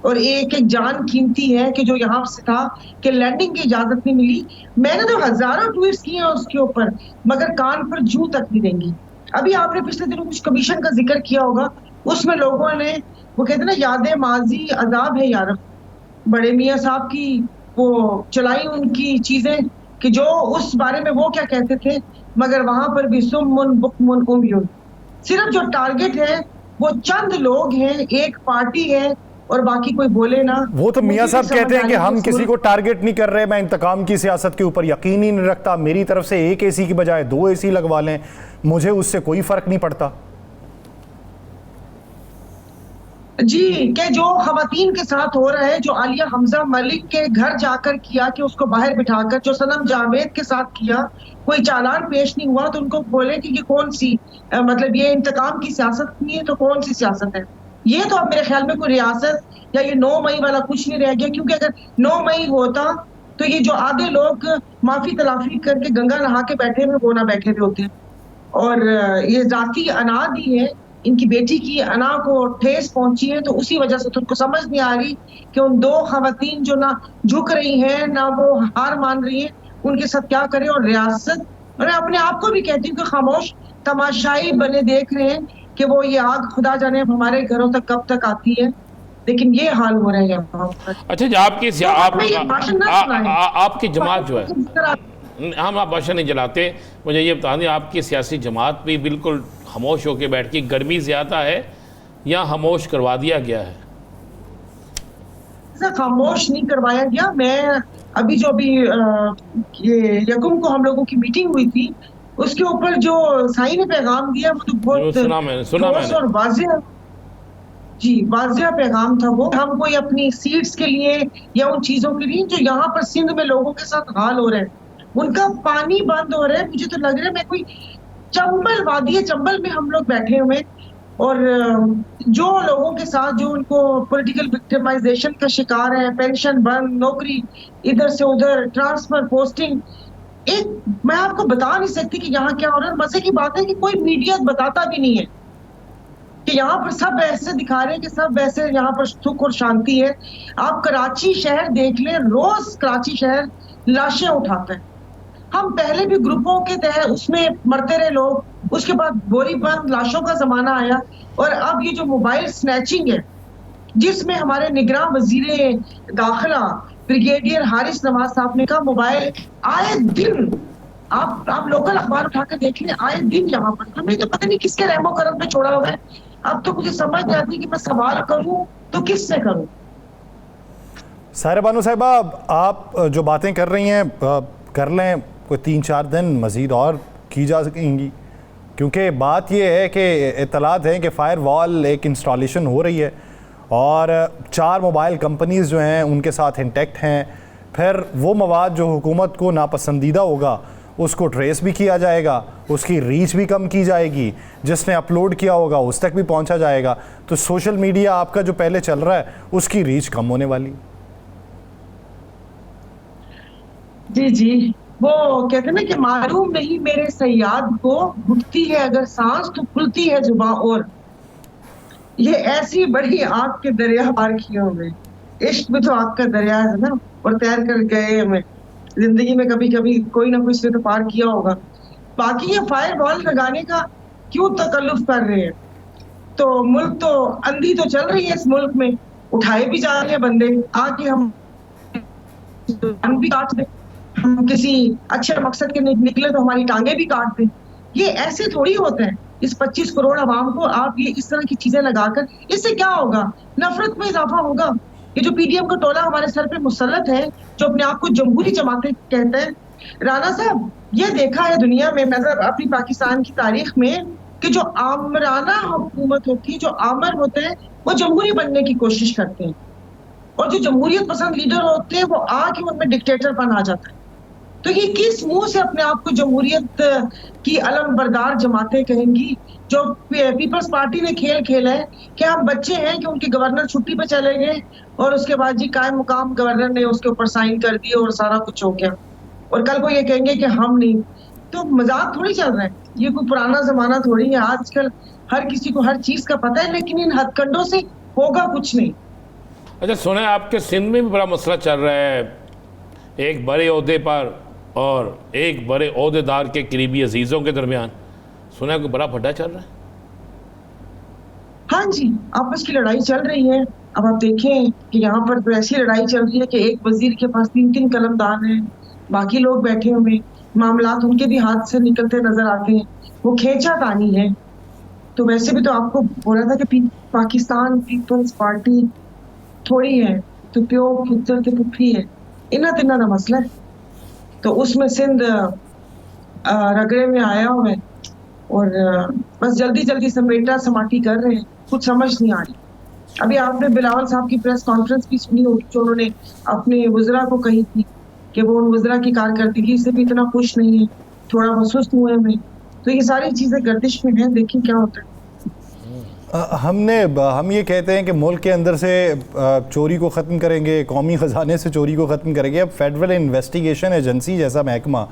और एक एक जान कीमती है कि जो यहाँ से था कि लैंडिंग की इजाजत नहीं मिली। मैंने तो हजारों ट्वीट्स किए हैं उसके ऊपर, मगर कान पर जू तक नहीं देंगी। अभी आपने पिछले दिनों कुछ कमीशन का जिक्र किया होगा, उसमें लोगों ने वो कहते ना यादें माजी अजाब है यार, बड़े मियाँ साहब की वो चलाई उनकी चीजें कि जो उस बारे में वो क्या कहते थे, मगर वहां पर भी सुम्मुन बुकमुन उम्युन, सिर्फ जो टारगेट है वो चंद लोग हैं, एक पार्टी है और बाकी कोई बोले ना। वो तो मियां साहब कहते हैं कि हम किसी को टारगेट नहीं कर रहे, मैं इंतकाम की सियासत के ऊपर यकीन ही नहीं रखता, मेरी तरफ से 1 AC की बजाय 2 AC लगवा लें, मुझे उससे कोई फर्क नहीं पड़ता। जी, क्या जो खवातीन के साथ हो रहा है, जो आलिया हमजा मलिक के घर जाकर किया कि उसको बाहर बिठाकर, जो सनम जावेद के साथ किया, कोई चालान पेश नहीं हुआ तो उनको बोले कि ये कौन सी मतलब ये इंतकाम की सियासत नहीं है तो कौन सी सियासत है? ये तो अब मेरे ख्याल में कोई रियासत या ये 9 मई वाला कुछ नहीं रह गया, क्योंकि अगर 9 मई होता तो ये जो आधे लोग माफी तलाफी करके गंगा नहा के बैठे हुए वो ना बैठे हुए होते। और ये जाती अना दी है, इनकी बेटी की अना को ठेस पहुंची है, तो उसी वजह से तो उनको समझ नहीं आ रही कि उन 2 खवातीन जो ना झुक रही हैं ना वो हार मान रही हैं, उनके साथ क्या करें। और रियासत, मैं अपने आप को भी कहती हूँ कि खामोश तमाशाई बने देख रहे हैं कि वो ये आग खुदा जाने हमारे घरों तक कब तक आती है, लेकिन ये हाल हो रहा है यहाँ पर। अच्छा, आपकी जमात जो है हम आप भाषण नहीं चलाते। मुझे ये बता दें, आपकी सियासी जमात भी बिल्कुल खामोश होकर बैठ की, गर्मी ज़्यादा है या खामोश करवा दिया गया है? ऐसा खामोश नहीं करवाया गया। मैं अभी जो ये यकुम को हम लोगों की मीटिंग हुई थी, उसके ऊपर जो साईं ने पैगाम दिया वो तो बहुत सुना मैंने। और वाज़ेह, जी वाज़ेह पैगाम था वो। हम कोई अपनी सीट्स के लिए या उन चीजों के लिए जो यहाँ पर सिंध में लोगों के साथ हाल हो रहे हैं, उनका पानी बंद हो रहा है। मुझे तो लग रहा है मैं कोई चंबल, वादी चंबल में हम लोग बैठे हुए, और जो लोगों के साथ जो उनको पॉलिटिकल विक्टिमाइजेशन का शिकार है, पेंशन बंद, नौकरी इधर से उधर, ट्रांसफर, पोस्टिंग, एक मैं आपको बता नहीं सकती कि यहाँ क्या हो रहा है। मजे की बात है कि कोई मीडिया बताता भी नहीं है कि यहाँ पर सब ऐसे दिखा रहे हैं कि सब ऐसे यहाँ पर सुख और शांति है। आप कराची शहर देख लें, रोज कराची शहर लाशें उठाता है। हम पहले भी ग्रुपों के तहत उसमें मरते रहे लोग, उसके बाद बोरी बंद लाशों का जमाना आया, और अब ये जो मोबाइल स्नैचिंग है, जिसमें हमारे निगरान वजीरे दाखिला ब्रिगेडियर हारिस नवाज साहब ने कहा मोबाइल आए दिन, आप लोकल अखबार उठाकर देख लें, आए दिन यहाँ पर। हमें तो पता नहीं किसके रहमो करम पे छोड़ा हुआ है। अब तो मुझे समझ नहीं आती कि मैं सवाल करूं तो किससे करूं। साहिरा बानो साहिबा, आप जो बातें कर रही हैं कर लें, कोई 3-4 दिन मज़ीद और की जा सकेंगी, क्योंकि बात यह है कि इत्तलात हैं कि फायर वॉल एक इंस्टॉलेशन हो रही है और 4 मोबाइल कंपनीज़ जो हैं उनके साथ इंटैक्ट हैं। फिर वो मवाद जो हुकूमत को नापसंदीदा होगा उसको ट्रेस भी किया जाएगा, उसकी रीच भी कम की जाएगी, जिसने अपलोड किया होगा उस तक भी पहुंचा जाएगा। तो सोशल मीडिया आपका जो पहले चल रहा है उसकी रीच कम होने वाली। जी जी, वो कहते हैं ना कि मालूम नहीं मेरे सयाद को, घुटती है अगर सांस तो खुलती है जुबां, और ये ऐसी बड़ी आग के दरिया पार किए हुए। इश्क भी तो आग का दरिया है ना, और तैर कर गए हमें जिंदगी में कभी कभी कोई ना कोई इसने तो पार किया होगा। बाकी ये फायर वॉल लगाने का क्यों तकल्लुफ कर रहे हैं? तो मुल्क तो अंधी तो चल रही है, इस मुल्क में उठाए भी जा रहे हैं बंदे आके, हम भी काट दें, हम किसी अच्छे मकसद के निकले तो हमारी टांगे भी काट दें। ये ऐसे थोड़ी होता है। इस 25 करोड़ आवाम को आप ये इस तरह की चीजें लगाकर, इससे क्या होगा? नफरत में इजाफा होगा। ये जो पीडीएम का टोला हमारे सर पे मुसल्लत है, जो अपने आप को जमहूरी जमातें कहते हैं, राना साहब ये देखा है दुनिया में, मतलब अपनी पाकिस्तान की तारीख में, कि जो आमराना हुकूमत होती है, जो आमर होते हैं वो जमहूरी बनने की कोशिश करते हैं, और जो जमहूरियत पसंद लीडर होते हैं वो आके उनमें डिक्टेटर बन आ जाता है। तो ये किस मुंह से अपने आप को जमहूरियत की अलम बरदार जमातें कहेंगी? जो पीपल्स पार्टी ने खेल खेला है कि हम बच्चे हैं कि उनके गवर्नर छुट्टी पे चले गए और उसके बाद जी कायम मुकाम गवर्नर ने उसके ऊपर साइन कर दिए और सारा कुछ हो गया, और कल को ये कहेंगे कि हम नहीं। तो मजाक थोड़ी चल रहा है, ये कोई पुराना जमाना थोड़ी है। आजकल हर किसी को हर चीज का पता है, लेकिन इन हथकंडों से होगा कुछ नहीं। अच्छा, सुना है आपके सिंध में भी बड़ा मसला चल रहा है, एक बड़े ओहदे पर और एक बड़े ओहदेदार के करीबी अजीजों के दरमियान, सुना है कोई बड़ा फड्डा चल रहा है? हाँ जी, आपस की लड़ाई चल रही है। अब आप देखें कि यहाँ पर तो ऐसी लड़ाई चल रही है कि एक वजीर के पास 3-3 कलमदान हैं, बाकी लोग बैठे हुए, मामलात उनके भी हाथ से निकलते नजर आते हैं, वो खींचातानी है। तो वैसे भी तो आपको बोला था कि पाकिस्तान पीपल्स पार्टी थोड़ी है, तो प्यो पुत्र के पुत्री है, इन्ना तिन्ना का मसला है। तो उसमें सिंध रगड़े में आया हुआ है, और बस जल्दी जल्दी समेटा समाटी कर रहे हैं, कुछ समझ नहीं आ रही। अभी आपने बिलावल साहब की प्रेस कॉन्फ्रेंस भी सुनी होगी, जो उन्होंने अपने वज़रा को कही थी कि वो उन वज़रा की कारकर्दगी से भी इतना खुश नहीं है, थोड़ा महसूस हुए में। तो ये सारी चीजें गर्दिश में हैं, देखिए क्या होता है। हम ये कहते हैं कि मुल्क के अंदर से चोरी को ख़त्म करेंगे, कौमी ख़जाने से चोरी को ख़त्म करेंगे। अब फेडरल इन्वेस्टिगेशन एजेंसी जैसा महकमा,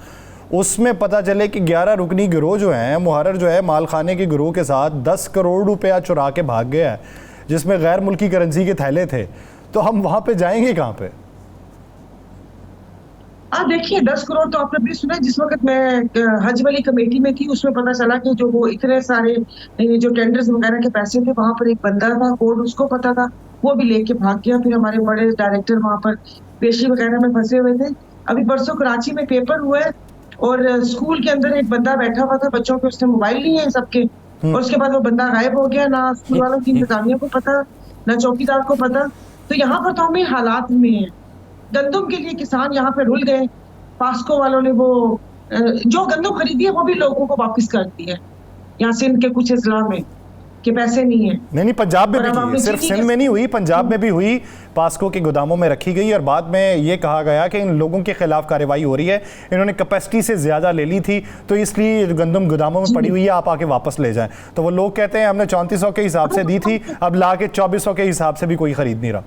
उसमें पता चले कि 11 रुकनी गिरोह जो हैं, मुहर्रर जो है माल खाने के गिरोह के साथ 10 करोड़ रुपया चुरा के भाग गया है, जिसमें गैर मुल्की करेंसी के थैले थे। तो हम वहाँ पे जाएंगे कहाँ पे? देखिए 10 करोड़ तो आपने भी सुना। जिस वक्त मैं हज वाली कमेटी में थी, उसमें पता चला कि जो वो इतने सारे जो टेंडर्स वगैरह के पैसे थे, वहां पर एक बंदा था, कोड उसको पता था, वो भी लेके भाग गया। फिर हमारे बड़े डायरेक्टर वहां पर पेशी वगैरह में फंसे हुए थे। अभी परसों कराची में पेपर हुआ है और स्कूल के अंदर एक बंदा बैठा हुआ था, बच्चों के उसने मोबाइल लिए हैं सबके, और उसके बाद वो बंदा गायब हो गया, ना स्कूल वालों की इंतजामिया को पता, ना चौकीदार को पता। तो यहाँ पर तो हमें हालात में है। गंदम के लिए किसान यहाँ पे रुल गए, पास्को वालों ने वो जो गंदम खरीदी है वो भी लोगों को वापस कर दी है यहाँ सिंध के कुछ जिला में कि पैसे नहीं है। नहीं, पंजाब में भी और अब की है, आपने सिर्फ चीनी सिंध के- में नहीं हुई, पंजाब में भी हुई, पास्को के गोदामों में रखी गई और बाद में ये कहा गया कि इन लोगों के खिलाफ कार्रवाई हो रही है, इन्होंने कैपेसिटी से ज्यादा ले ली थी तो इसलिए गंदम गोदामों में पड़ी हुई है, आप आके वापस ले जाएं। तो वो लोग कहते हैं हमने 3400 के हिसाब से दी थी, अब ला के 2400 के हिसाब से भी कोई खरीद नहीं रहा।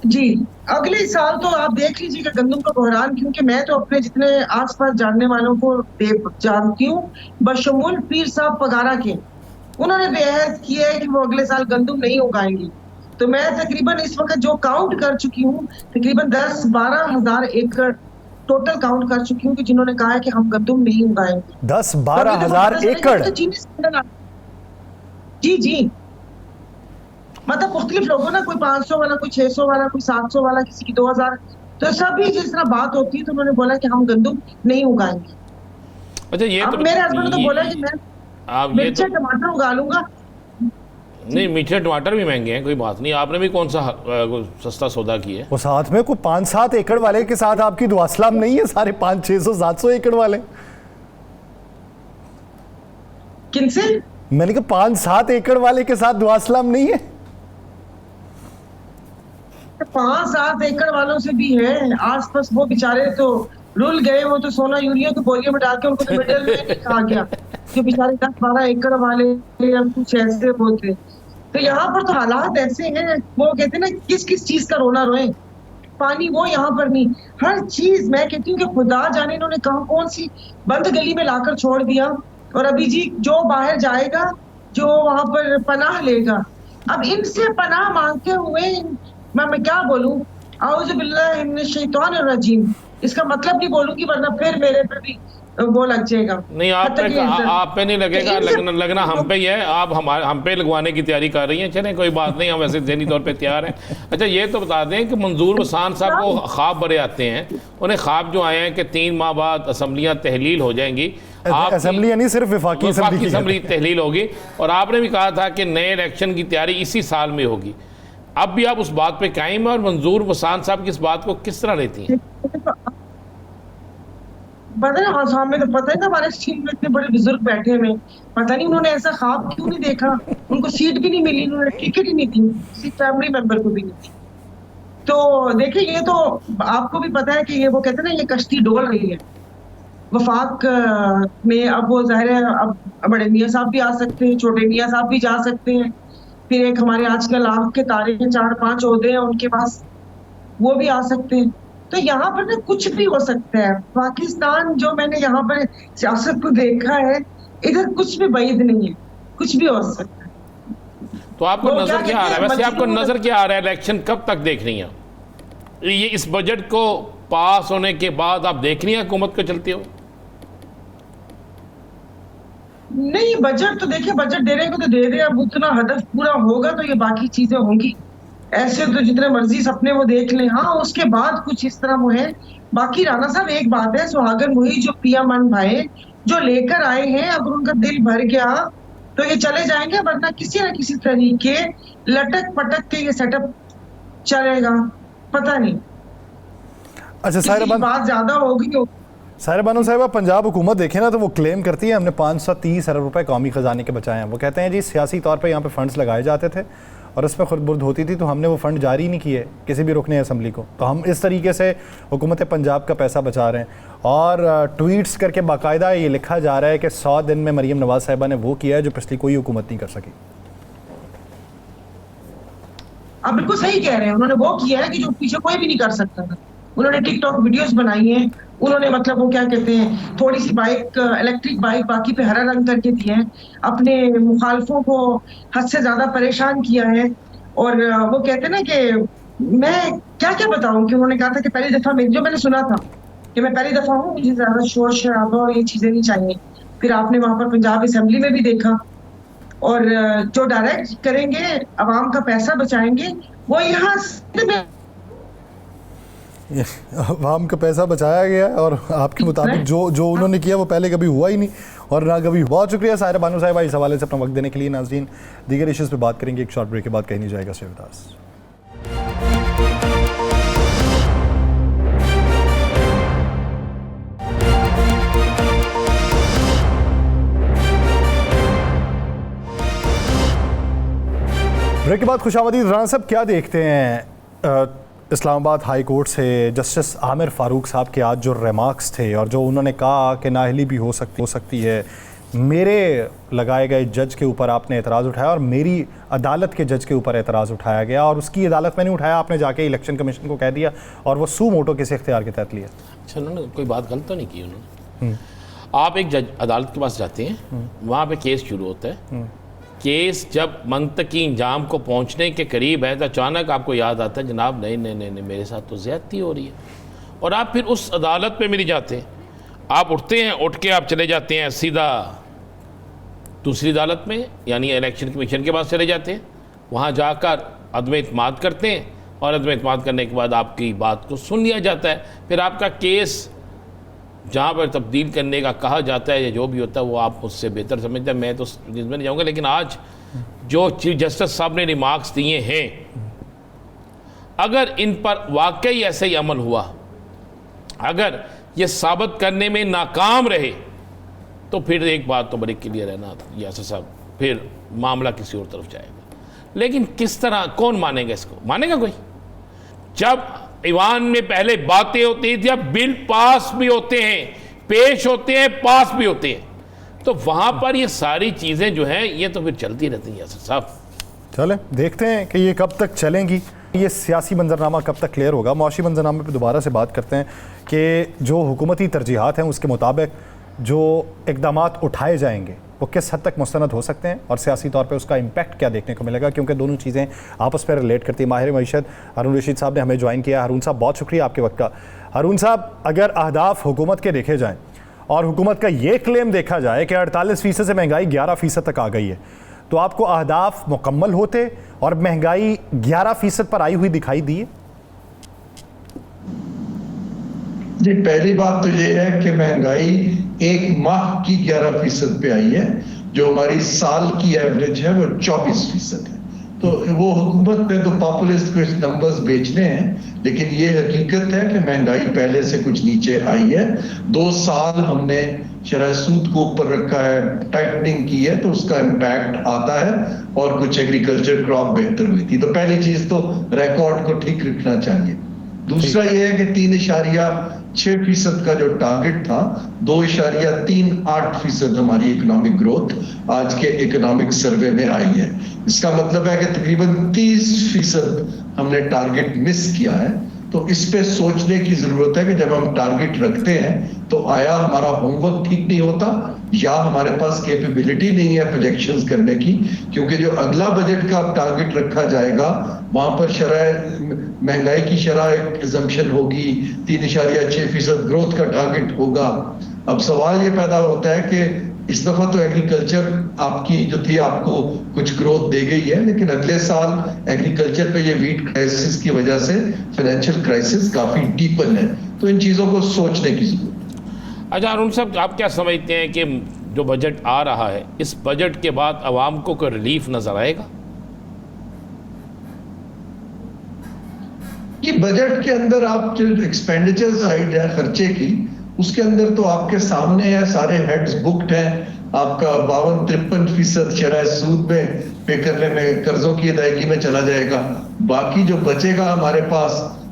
जी, अगले साल तो आप देख लीजिएगा गंदम का बहरान, क्योंकि मैं तो अपने जितने आसपास जानने वालों को जानती हूँ, बशमूल पीर साहब पगारा के, उन्होंने बेहद किया है कि वो अगले साल गंदम नहीं उगाएंगे। तो मैं तकरीबन इस वक्त जो काउंट कर चुकी हूँ, तकरीबन 10-12 हजार एकड़ टोटल काउंट कर चुकी हूँ कि जिन्होंने कहा है कि हम गंदम नहीं उगाएंगे। 10-12 हजार एकड़? जी जी, मतलब मुख्तलिफ लोगों ना, कोई 500 वाला, कोई 600 वाला, कोई 700 वाला, किसी की 2000, तो सभी जिस तरह बात होती है तो उन्होंने बोला कि हम गंदम नहीं उगाएंगे। अच्छा, ये अब तो मेरे हस्बैंड ने तो बोला कि मैं आप ये मिर्चा तो टमाटर उगा लूंगा। नहीं, मीठे टमाटर भी महंगे हैं, कोई बात नहीं, आपने भी कौन सा सस्ता सौदा किया है? वो साथ में कोई 5-7 एकड़ वाले के साथ आपकी दुआसलाम नहीं है, सारे 500-600-700 एकड़ वाले? किनसे? मैंने कहा 5-7 एकड़ वाले के साथ दुआसलाम नहीं है? 5-7 एकड़ वालों से भी है आसपास, वो बेचारे तो रुल गए, वो तो सोना यूरिया के बोरियों में डाल के उनको तो मिडिल में नहीं कहा गया कि बेचारे 10-12 एकड़ वाले या कुछ ऐसे बोलते। तो यहाँ पर तो हालात ऐसे हैं, वो कहते हैं ना किस किस चीज का रोना रोए, पानी वो यहाँ पर नहीं, हर चीज मैं कहती हूँ कि खुदा जाने इन्होंने कहा कौन सी बंद गली में लाकर छोड़ दिया। और अभी जी जो बाहर जाएगा, जो वहां पर पनाह लेगा, अब इनसे पनाह मांगते हुए मैं क्या बोलूं, आऊज़ु बिल्लाहि मिनश शैतानिर रजीम, इसका मतलब नहीं बोलूंगी वरना फिर मेरे पे भी वो लग जाएगा। नहीं, आप पे नहीं लगेगा, लगना हम पे ही है, आप हम पे लगवाने की तैयारी कर रही हैं। चलें, कोई बात नहीं, हम वैसे ज़हनी तौर पे तैयार हैं। अच्छा, ये तो बता दें कि मंजूर वसान साहब को ख्वाब बड़े आते हैं, उन्हें ख्वाब जो आए हैं कि 3 माह बाद असम्बलियाँ तहलील हो जाएंगी, असेंबली नहीं, सिर्फ वफाकी असम्बली तहलील होगी, और आपने भी कहा था कि नए इलेक्शन की तैयारी इसी साल में होगी। अब भी आप उस बात पे कायम है, और मंजूर वसान साहब की इस बात को किस तरह लेती हैं? पता है, हमें तो पता है ना, हमारे स्टीम में इतने बड़े बुजुर्ग बैठे हुए, पता नहीं उन्होंने ऐसा ख्वाब क्यों नहीं देखा, उनको सीट भी नहीं मिली, उन्होंने टिकट ही नहीं थी, किसी फैमिली मेंबर को भी नहीं थी। तो देखिए, ये तो आपको भी पता है कि ये वो कहते हैं ना, ये कश्ती डोल रही है वफाक में। अब वो जाहिर है, अब बड़े मियाँ साहब भी आ सकते हैं, छोटे मियाँ साहब भी जा सकते हैं, फिर एक हमारे आजकल आँख के तारे हैं, 4-5 ओहदे हैं उनके पास, वो भी आ सकते हैं। तो यहाँ पर ना कुछ भी हो सकता है। पाकिस्तान जो मैंने यहाँ पर सियासत को देखा है, इधर कुछ भी बैद नहीं है, कुछ भी हो सकता है। तो आपको नजर क्या आ रहा है, वैसे आपको नजर क्या आ रहा है, इलेक्शन कब तक देख रही हैं? ये इस बजट को पास होने के बाद आप देख रही हैं हुकूमत को चलती हो? नहीं, बजट तो देखिए, बजट देने को तो दे दे, अब उतना हदफ पूरा होगा तो ये बाकी चीजें होंगी। ऐसे तो जितने मर्जी सपने वो देख लें, हाँ उसके बाद कुछ इस तरह वो है। बाकी राणा साहब एक बात है, सुहागन वही जो पिया मन भाई जो लेकर आए हैं, अगर उनका दिल भर गया तो ये चले जाएंगे, वरना किसी न किसी तरीके लटक पटक के ये सेटअप चलेगा, पता नहीं। अच्छा, साहिरा बात ज्यादा होगी। साहिरा बानो साहिबा, पंजाब हुकूमत देखे ना तो वो क्लेम करती है हमने 530 अरब रुपए कौमी खजाने के बचाए हैं। वो कहते हैं जी सियासी तौर पे यहाँ पे फंड्स लगाए जाते थे और इसमें खुरदबुर्द होती थी तो हमने वो फंड जारी नहीं किए किसी भी रुकने असम्बली को, तो हम इस तरीके से हुकूमत पंजाब का पैसा बचा रहे हैं। और ट्वीट्स करके बाकायदा ये लिखा जा रहा है कि 100 दिन में मरीम नवाज साहिबा ने वो किया है जो पिछली कोई हुकूमत नहीं कर सकी। आप बिल्कुल सही कह रहे हैं, उन्होंने वो किया है कि जो पीछे कोई भी नहीं कर सकता था। उन्होंने टिकटॉक वीडियोस बनाई हैं, उन्होंने मतलब वो क्या कहते हैं, थोड़ी सी बाइक, इलेक्ट्रिक बाइक बाकी पे हरा रंग करके दिए हैं, अपने मुखालफों को हद से ज्यादा परेशान किया है। और वो कहते हैं ना कि मैं क्या क्या बताऊं, कि उन्होंने कहा था कि पहली दफा जो मैंने सुना था कि मैं पहली दफा हूँ, मुझे ज्यादा शोर शराबा और ये चीजें नहीं चाहिए। फिर आपने वहां पर पंजाब असेंबली में भी देखा, और जो डायरेक्ट करेंगे, आवाम का पैसा बचाएंगे, वो यहाँ आवाम का पैसा बचाया गया और आपके मुताबिक जो उन्होंने किया वो पहले कभी हुआ ही नहीं और ना कभी। बहुत शुक्रिया साहिरा बानो साहिबा इस हवाले से अपना वक्त देने के लिए। नाज़रीन, दीगर इश्यूज़ पे बात करेंगे एक शॉर्ट ब्रेक के बाद, कहीं नहीं जाएगा। Stay with us. ब्रेक के बाद खुशामदीद। राना साहब, क्या देखते हैं इस्लामाबाद हाई कोर्ट से जस्टिस आमिर फ़ारूक साहब के आज जो रिमार्क्स थे और जो उन्होंने कहा कि नाअहली भी हो सकती है, मेरे लगाए गए जज के ऊपर आपने एतराज़ उठाया और मेरी अदालत के जज के ऊपर एतराज़ उठाया गया और उसकी अदालत में नहीं उठाया, आपने जाके इलेक्शन कमीशन को कह दिया और वो सू मोटो किस इख्तियार के तहत लिया? अच्छा, उन्होंने कोई बात गलत तो नहीं की उन्होंने। आप एक जज अदालत के पास जाते हैं, वहाँ पे केस शुरू होता है। केस जब मंतकी इंजाम को पहुंचने के करीब है तो अचानक आपको याद आता है जनाब नहीं नहीं नहीं, नहीं मेरे साथ तो ज़्यादती हो रही है, और आप फिर उस अदालत पे मिल जाते हैं। आप उठते हैं, उठ के आप चले जाते हैं सीधा दूसरी अदालत में, यानी इलेक्शन कमीशन के पास चले जाते हैं। वहाँ जाकर अदम इत्माद करते हैं और अदम इत्माद करने के बाद आपकी बात को सुन लिया जाता है। फिर आपका केस जहाँ पर तब्दील करने का कहा जाता है या जो भी होता है वो आप मुझसे बेहतर समझते हैं, मैं तो इसमें नहीं जाऊँगा। लेकिन आज जो चीफ जस्टिस साहब ने रिमार्क्स दिए हैं, अगर इन पर वाकई ऐसे ही अमल हुआ, अगर ये साबित करने में नाकाम रहे, तो फिर एक बात तो बड़ी क्लियर है ना यासर साहब, फिर मामला किसी और तरफ जाएगा। लेकिन किस तरह, कौन मानेगा इसको? मानेगा कोई? जब ईवान में पहले बातें होती थी, अब बिल पास भी होते हैं, पेश होते हैं, पास भी होते हैं, तो वहां पर ये सारी चीजें जो हैं ये तो फिर चलती रहती हैं यासर साहब। चले देखते हैं कि ये कब तक चलेंगी, ये सियासी मंजरनामा कब तक क्लियर होगा। मौशी मंजरनामे पे दोबारा से बात करते हैं कि जो हुकूमती तरजीहात हैं उसके मुताबिक जो इक़दामात उठाए जाएंगे वो किस हद तक मुस्तनद हो सकते हैं और सियासी तौर पे उसका इम्पैक्ट क्या देखने को मिलेगा, क्योंकि दोनों चीज़ें आपस में रिलेट करती हैं। माहिर मईशत हारून रशीद साहब ने हमें ज्वाइन किया। हारून साहब, बहुत शुक्रिया आपके वक्त का। हारून साहब, अगर अहदाफ हुकूमत के देखे जाएँ और हुकूमत का ये क्लेम देखा जाए कि 48% से महंगाई 11% तक आ गई है, तो आपको अहदाफ मुकम्मल होते और महंगाई 11% पर आई हुई दिखाई दी है? जी, पहली बात तो ये है कि महंगाई एक माह की 11% पे आई है, जो हमारी साल की एवरेज है वो 24% है। तो वो हुकूमत ने तो पॉपुलिस्ट को नंबर्स बेचने हैं, लेकिन ये हकीकत है कि महंगाई पहले से कुछ नीचे आई है। 2 साल हमने शरह सूद को ऊपर रखा है, टाइटनिंग की है, तो उसका इम्पैक्ट आता है और कुछ एग्रीकल्चर क्रॉप बेहतर हुई थी। तो पहली चीज तो रिकॉर्ड को ठीक रखना चाहिए। दूसरा ये है कि 3.6% का जो टारगेट था, 2.38% हमारी इकोनॉमिक ग्रोथ आज के इकोनॉमिक सर्वे में आई है। इसका मतलब है कि तकरीबन 30% हमने टारगेट मिस किया है। तो इस पे सोचने की जरूरत है कि जब हम टारगेट रखते हैं तो आया हमारा होमवर्क ठीक नहीं होता या हमारे पास कैपेबिलिटी नहीं है प्रोजेक्शंस करने की, क्योंकि जो अगला बजट का टारगेट रखा जाएगा वहां पर शरह महंगाई की शरह एक एजम्पशन होगी, 3.6% ग्रोथ का टारगेट होगा। अब सवाल ये पैदा होता है कि इस दफा तो एग्रीकल्चर आपकी जो थी आपको कुछ ग्रोथ दे गई है, लेकिन अगले साल एग्रीकल्चर पे ये वीट क्राइसिस की वजह से फाइनेंशियल क्राइसिस काफी डीपन है। तो इन चीजों को सोचने की जरूरत है। अच्छा अरुण साहब, आप क्या समझते हैं कि जो बजट आ रहा है, इस बजट के बाद आवाम को कोई रिलीफ नजर आएगा? कि बजट के अंदर आप जो एक्सपेंडिचर साइड है खर्चे की, उसके अंदर तो आपके सामने है, सारे हेड्स बुक्ड हैं। आपका 52-53% शरह सूद में पे करने में, कर्जों की अदायगी में चला जाएगा। बाकी जो बचेगा हमारे पास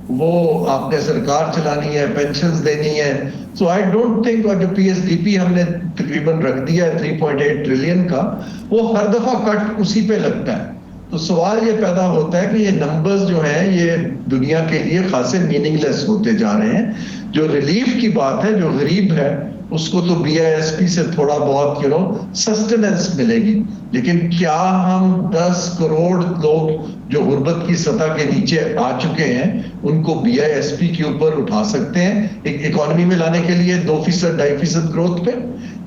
वो आपने सरकार चलानी है, पेंशन्स देनी है। सो आई डोंट थिंक, और जो पीएसडीपी हमने तकरीबन रख दिया है 3.8 ट्रिलियन का, वो हर दफा कट उसी पे लगता है। तो सवाल ये पैदा होता है कि ये नंबर्स जो हैं ये दुनिया के लिए खासे मीनिंगलेस होते जा रहे हैं। जो रिलीफ की बात है, जो गरीब है उसको तो बीआईएसपी से थोड़ा बहुत सस्टेनेंस मिलेगी, लेकिन क्या हम 10 करोड़ लोग जो गुर्बत की सतह के नीचे आ चुके हैं उनको बीआईएसपी के ऊपर उठा सकते हैं एक इकोनॉमी में लाने के लिए 2%-2.5% ग्रोथ पे?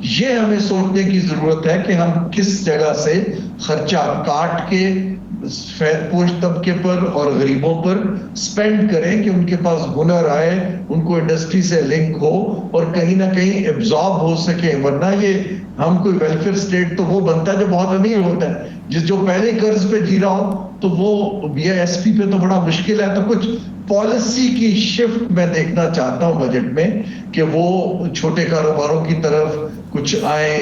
ये हमें सोचने की जरूरत है कि हम किस जगह से खर्चा काट के सफेदपोश तबके पर और गरीबों पर स्पेंड करें कि उनके पास हुनर आए, उनको इंडस्ट्री से लिंक हो और कहीं ना कहीं एब्जॉर्ब हो सके। वरना ये हम कोई वेलफेयर स्टेट तो वो बनता है जो बहुत अमीर होता है, जो पहले कर्ज पे जी रहा हो तो वो BISP पे तो बड़ा मुश्किल है। तो कुछ पॉलिसी की शिफ्ट मैं देखना चाहता हूं बजट में कि वो छोटे कारोबारों की तरफ कुछ आए,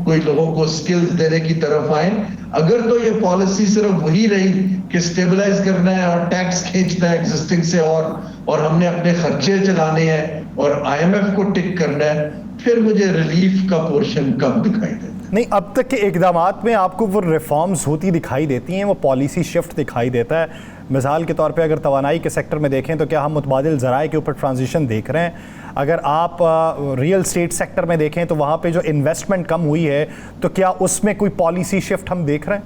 कोई लोगों को स्किल्स देने की तरफ आए। अगर तो ये पॉलिसी सिर्फ वही रही कि स्टेबलाइज करना है और टैक्स खींचना है एग्जिस्टिंग से और हमने अपने खर्चे चलाने हैं और IMF को टिक करना है, फिर मुझे रिलीफ का पोर्शन कम दिखाई देता है। नहीं, अब तक के इकदामात में आपको वो रिफॉर्म्स होती दिखाई देती हैं, वो पॉलिसी शिफ्ट दिखाई देता है। मिसाल के तौर पे अगर तवानाई के सेक्टर में देखें तो क्या हम मुतबादिल ज़राए के ऊपर ट्रांजिशन देख रहे हैं? अगर आप रियल स्टेट सेक्टर में देखें तो वहाँ पे जो इन्वेस्टमेंट कम हुई है तो क्या उसमें कोई पॉलिसी शिफ्ट हम देख रहे हैं?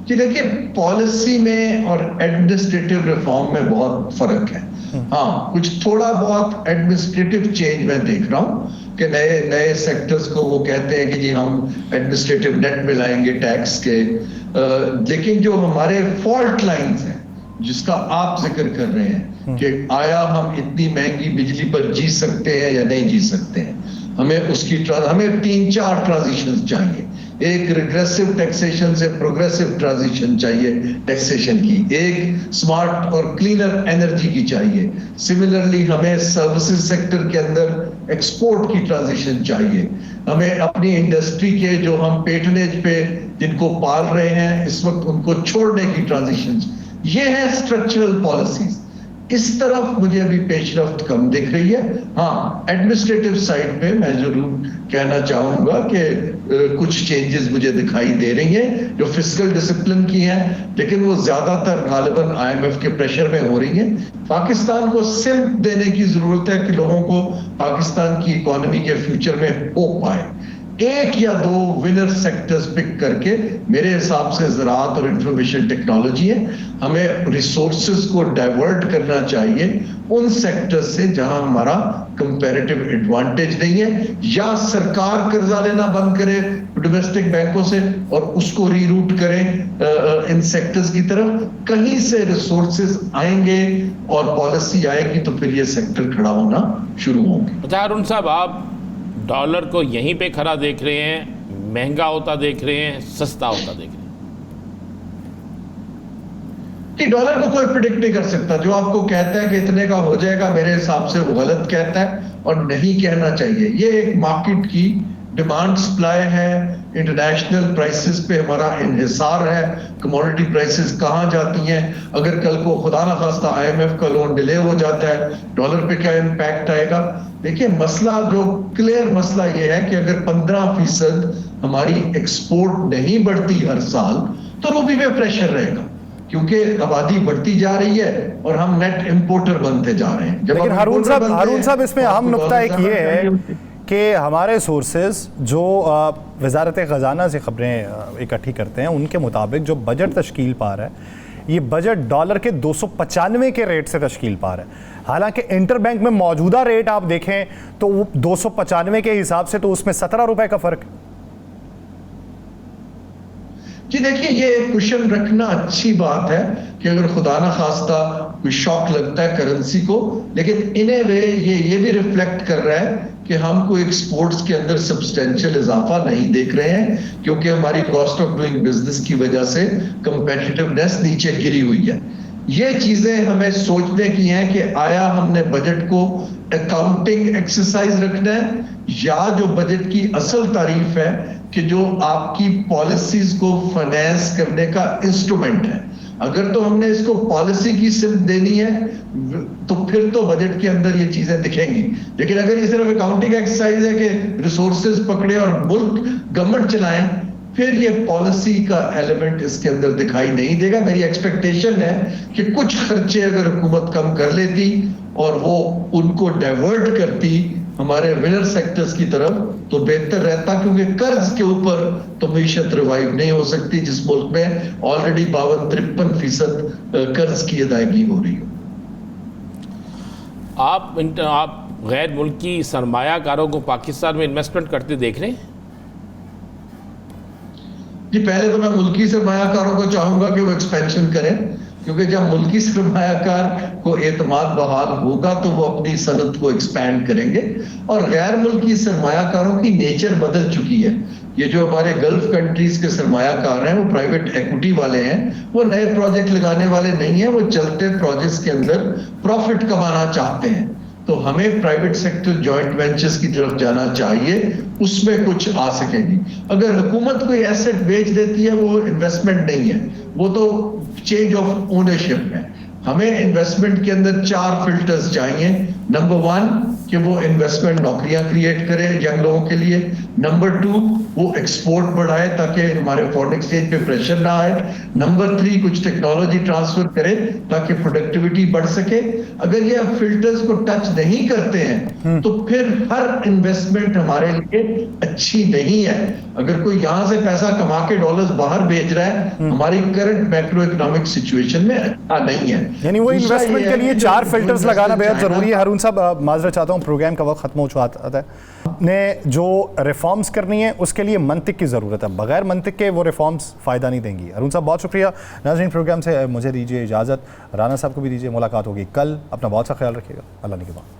जी देखिए, पॉलिसी में और एडमिनिस्ट्रेटिव रिफॉर्म में बहुत फर्क है। हाँ, कुछ थोड़ा बहुत एडमिनिस्ट्रेटिव चेंज मैं देख रहा हूँ कि नए सेक्टर्स को वो कहते हैं कि जी हम एडमिनिस्ट्रेटिव नेट में लाएंगे टैक्स के, लेकिन जो हमारे फॉल्ट लाइंस हैं जिसका आप जिक्र कर रहे हैं कि आया हम इतनी महंगी बिजली पर जी सकते हैं या नहीं जी सकते हैं, हमें 3-4 ट्रांजिशन चाहिए। एक रिग्रेसिव टैक्सेशन से प्रोग्रेसिव ट्रांजिशन चाहिए टैक्सेशन की, एक स्मार्ट और क्लीनर एनर्जी की चाहिए। सिमिलरली हमें सर्विसेज सेक्टर के अंदर एक्सपोर्ट की ट्रांजिशन चाहिए। हमें अपनी इंडस्ट्री के जो हम पेटनेज पे जिनको पाल रहे हैं इस वक्त उनको छोड़ने की ट्रांजिशन। ये है स्ट्रक्चरल पॉलिसीज। इस तरफ मुझे अभी पेशरफ्त कम दिख रही है। हाँ, एडमिनिस्ट्रेटिव साइड पे मैं जरूर कहना चाहूंगा कि कुछ चेंजेस मुझे दिखाई दे रही हैं जो फिस्कल डिसिप्लिन की हैं, लेकिन वो ज्यादातर गालिबन IMF के प्रेशर में हो रही है। पाकिस्तान को सिर्फ देने की जरूरत है कि लोगों को पाकिस्तान की इकोनॉमी के फ्यूचर में होप आए। 1 या 2 विनर सेक्टर्स पिक करके, मेरे हिसाब से ज़राअत और इंफॉर्मेशन टेक्नोलॉजी है, हमें रिसोर्सेज को डाइवर्ट करना चाहिए उन सेक्टर्स से जहां हमारा कंपैरेटिव एडवांटेज नहीं है, या सरकार कर्जा लेना बंद करे डोमेस्टिक बैंकों से और उसको रीरूट करें इन सेक्टर्स की तरफ। कहीं से रिसोर्सेज आएंगे और पॉलिसी आएगी तो फिर ये सेक्टर खड़ा होना शुरू होंगे। अच्छा अरुण साहब, आप डॉलर को यहीं पे खड़ा देख रहे हैं, महंगा होता देख रहे हैं, सस्ता होता देख रहे हैं? डॉलर को कोई प्रिडिक्ट नहीं कर सकता। जो आपको कहता है कि इतने का हो जाएगा, मेरे हिसाब से वो गलत कहता है और नहीं कहना चाहिए। ये एक मार्केट की डिमांड सप्लाई है, इंटरनेशनल प्राइसेस पे हमारा इन्हिसार है, कमोडिटी प्राइसेस कहाँ जाती हैं। अगर कल को खुदा ना खास्ता IMF का लोन डिले हो जाता है, डॉलर पे क्या इम्पैक्ट आएगा? देखिए, मसला जो क्लियर मसला ये है कि अगर 15% हमारी एक्सपोर्ट नहीं बढ़ती हर साल तो रूपी पे प्रेशर रहेगा, क्योंकि आबादी बढ़ती जा रही है और हम नेट इंपोर्टर बनते जा रहे हैं। लेकिन हारून साहब इसमें अहम नुक्ता एक ये है कि हमारे सोर्सेज जो वजारत ख़जाना से खबरें इकट्ठी करते हैं उनके मुताबिक जो बजट तश्कील पा रहा है, ये बजट डॉलर के 295 के रेट से तश्कील पा रहा है। हालांकि इंटरबैंक में मौजूदा रेट आप देखें तो 295 के हिसाब से तो उसमें 17 रुपए का फर्क। जी देखिए, ये क्वेश्चन रखना अच्छी बात है कि अगर खुदा ना खास्ता कोई शॉक लगता है करेंसी को, लेकिन इन ए वे ये भी रिफ्लेक्ट कर रहा है कि हम कोई एक्सपोर्ट्स के अंदर सब्सटेंशियल इजाफा नहीं देख रहे हैं, क्योंकि हमारी कॉस्ट ऑफ डूइंग बिजनेस की वजह से कंपेटिटिवनेस नीचे गिरी हुई है। ये चीजें हमें सोचने की हैं कि आया हमने बजट को अकाउंटिंग एक्सरसाइज रखना है, या जो बजट की असल तारीफ है कि जो आपकी पॉलिसीज को फाइनेंस करने का इंस्ट्रूमेंट है। अगर तो हमने इसको पॉलिसी की सिर्फ देनी है तो फिर तो बजट के अंदर ये चीजें दिखेंगी, लेकिन अगर ये सिर्फ अकाउंटिंग एक्सरसाइज है कि रिसोर्सेज पकड़े और मुल्क गवर्नमेंट चलाएं, फिर ये पॉलिसी का एलिमेंट इसके अंदर दिखाई नहीं देगा। मेरी एक्सपेक्टेशन है कि कुछ खर्चे अगर हुकूमत कम कर लेती और वो उनको डाइवर्ट करती हमारे विनर सेक्टर्स की तरफ तो बेहतर रहता, क्योंकि कर्ज के ऊपर तो मीशत रिवाइव नहीं हो सकती जिस मुल्क में ऑलरेडी 52-53% कर्ज की अदायगी हो रही हो। आप गैर मुल्की सरमायाकारों को पाकिस्तान में इन्वेस्टमेंट करते देख रहे हैं? जी पहले तो मैं मुल्की सरमायाकारों को चाहूंगा कि वो एक्सपेंशन करें, क्योंकि जब मुल्की सरमायाकार को एतमाद बहाल होगा तो वो अपनी सनत को एक्सपैंड करेंगे। और गैर मुल्की सरमायाकारों की नेचर बदल चुकी है। ये जो हमारे गल्फ कंट्रीज के सरमायाकार हैं वो प्राइवेट इक्विटी वाले हैं, वो नए प्रोजेक्ट लगाने वाले नहीं है, वो चलते प्रोजेक्ट्स के अंदर प्रॉफिट कमाना चाहते हैं। तो हमें प्राइवेट सेक्टर जॉइंट वेंचर्स की तरफ जाना चाहिए, उसमें कुछ आ सकेगी। अगर हुकूमत कोई एसेट बेच देती है वो इन्वेस्टमेंट नहीं है, वो तो चेंज ऑफ ओनरशिप है। हमें इन्वेस्टमेंट के अंदर 4 फिल्टर्स चाहिए। नंबर 1 कि वो इन्वेस्टमेंट नौकरियां क्रिएट करे यंग लोगों के लिए। नंबर 2 वो एक्सपोर्ट बढ़ाए ताकि हमारे फॉरेन एक्सचेंज पे प्रेशर ना आए। नंबर 3 कुछ टेक्नोलॉजी ट्रांसफर करे ताकि प्रोडक्टिविटी बढ़ सके। अगर ये फिल्टर्स को टच नहीं करते हैं तो फिर हर इन्वेस्टमेंट हमारे लिए अच्छी नहीं है। अगर कोई यहां से पैसा कमा के डॉलर्स बाहर भेज रहा है, हमारी करंट मैक्रो इकोनॉमिक सिचुएशन में अच्छा नहीं है। यानी वो इन्वेस्टमेंट के लिए 4 फिल्टर्स लगाना बेहद जरूरी है। हारून साहब, माजरत चाहता हूँ, प्रोग्राम का वक्त खत्म हो चुका है। ने जो रिफॉर्म्स करनी है उसके लिए मंतिक की ज़रूरत है, बगैर मंतिक के वो रिफॉर्म्स फ़ायदा नहीं देंगी। हारून साहब बहुत शुक्रिया। नाज़रीन, प्रोग्राम से मुझे दीजिए इजाज़त, राना साहब को भी दीजिए। मुलाकात होगी कल। अपना बहुत सा ख्याल रखिएगा। अल्लाह निगहबान।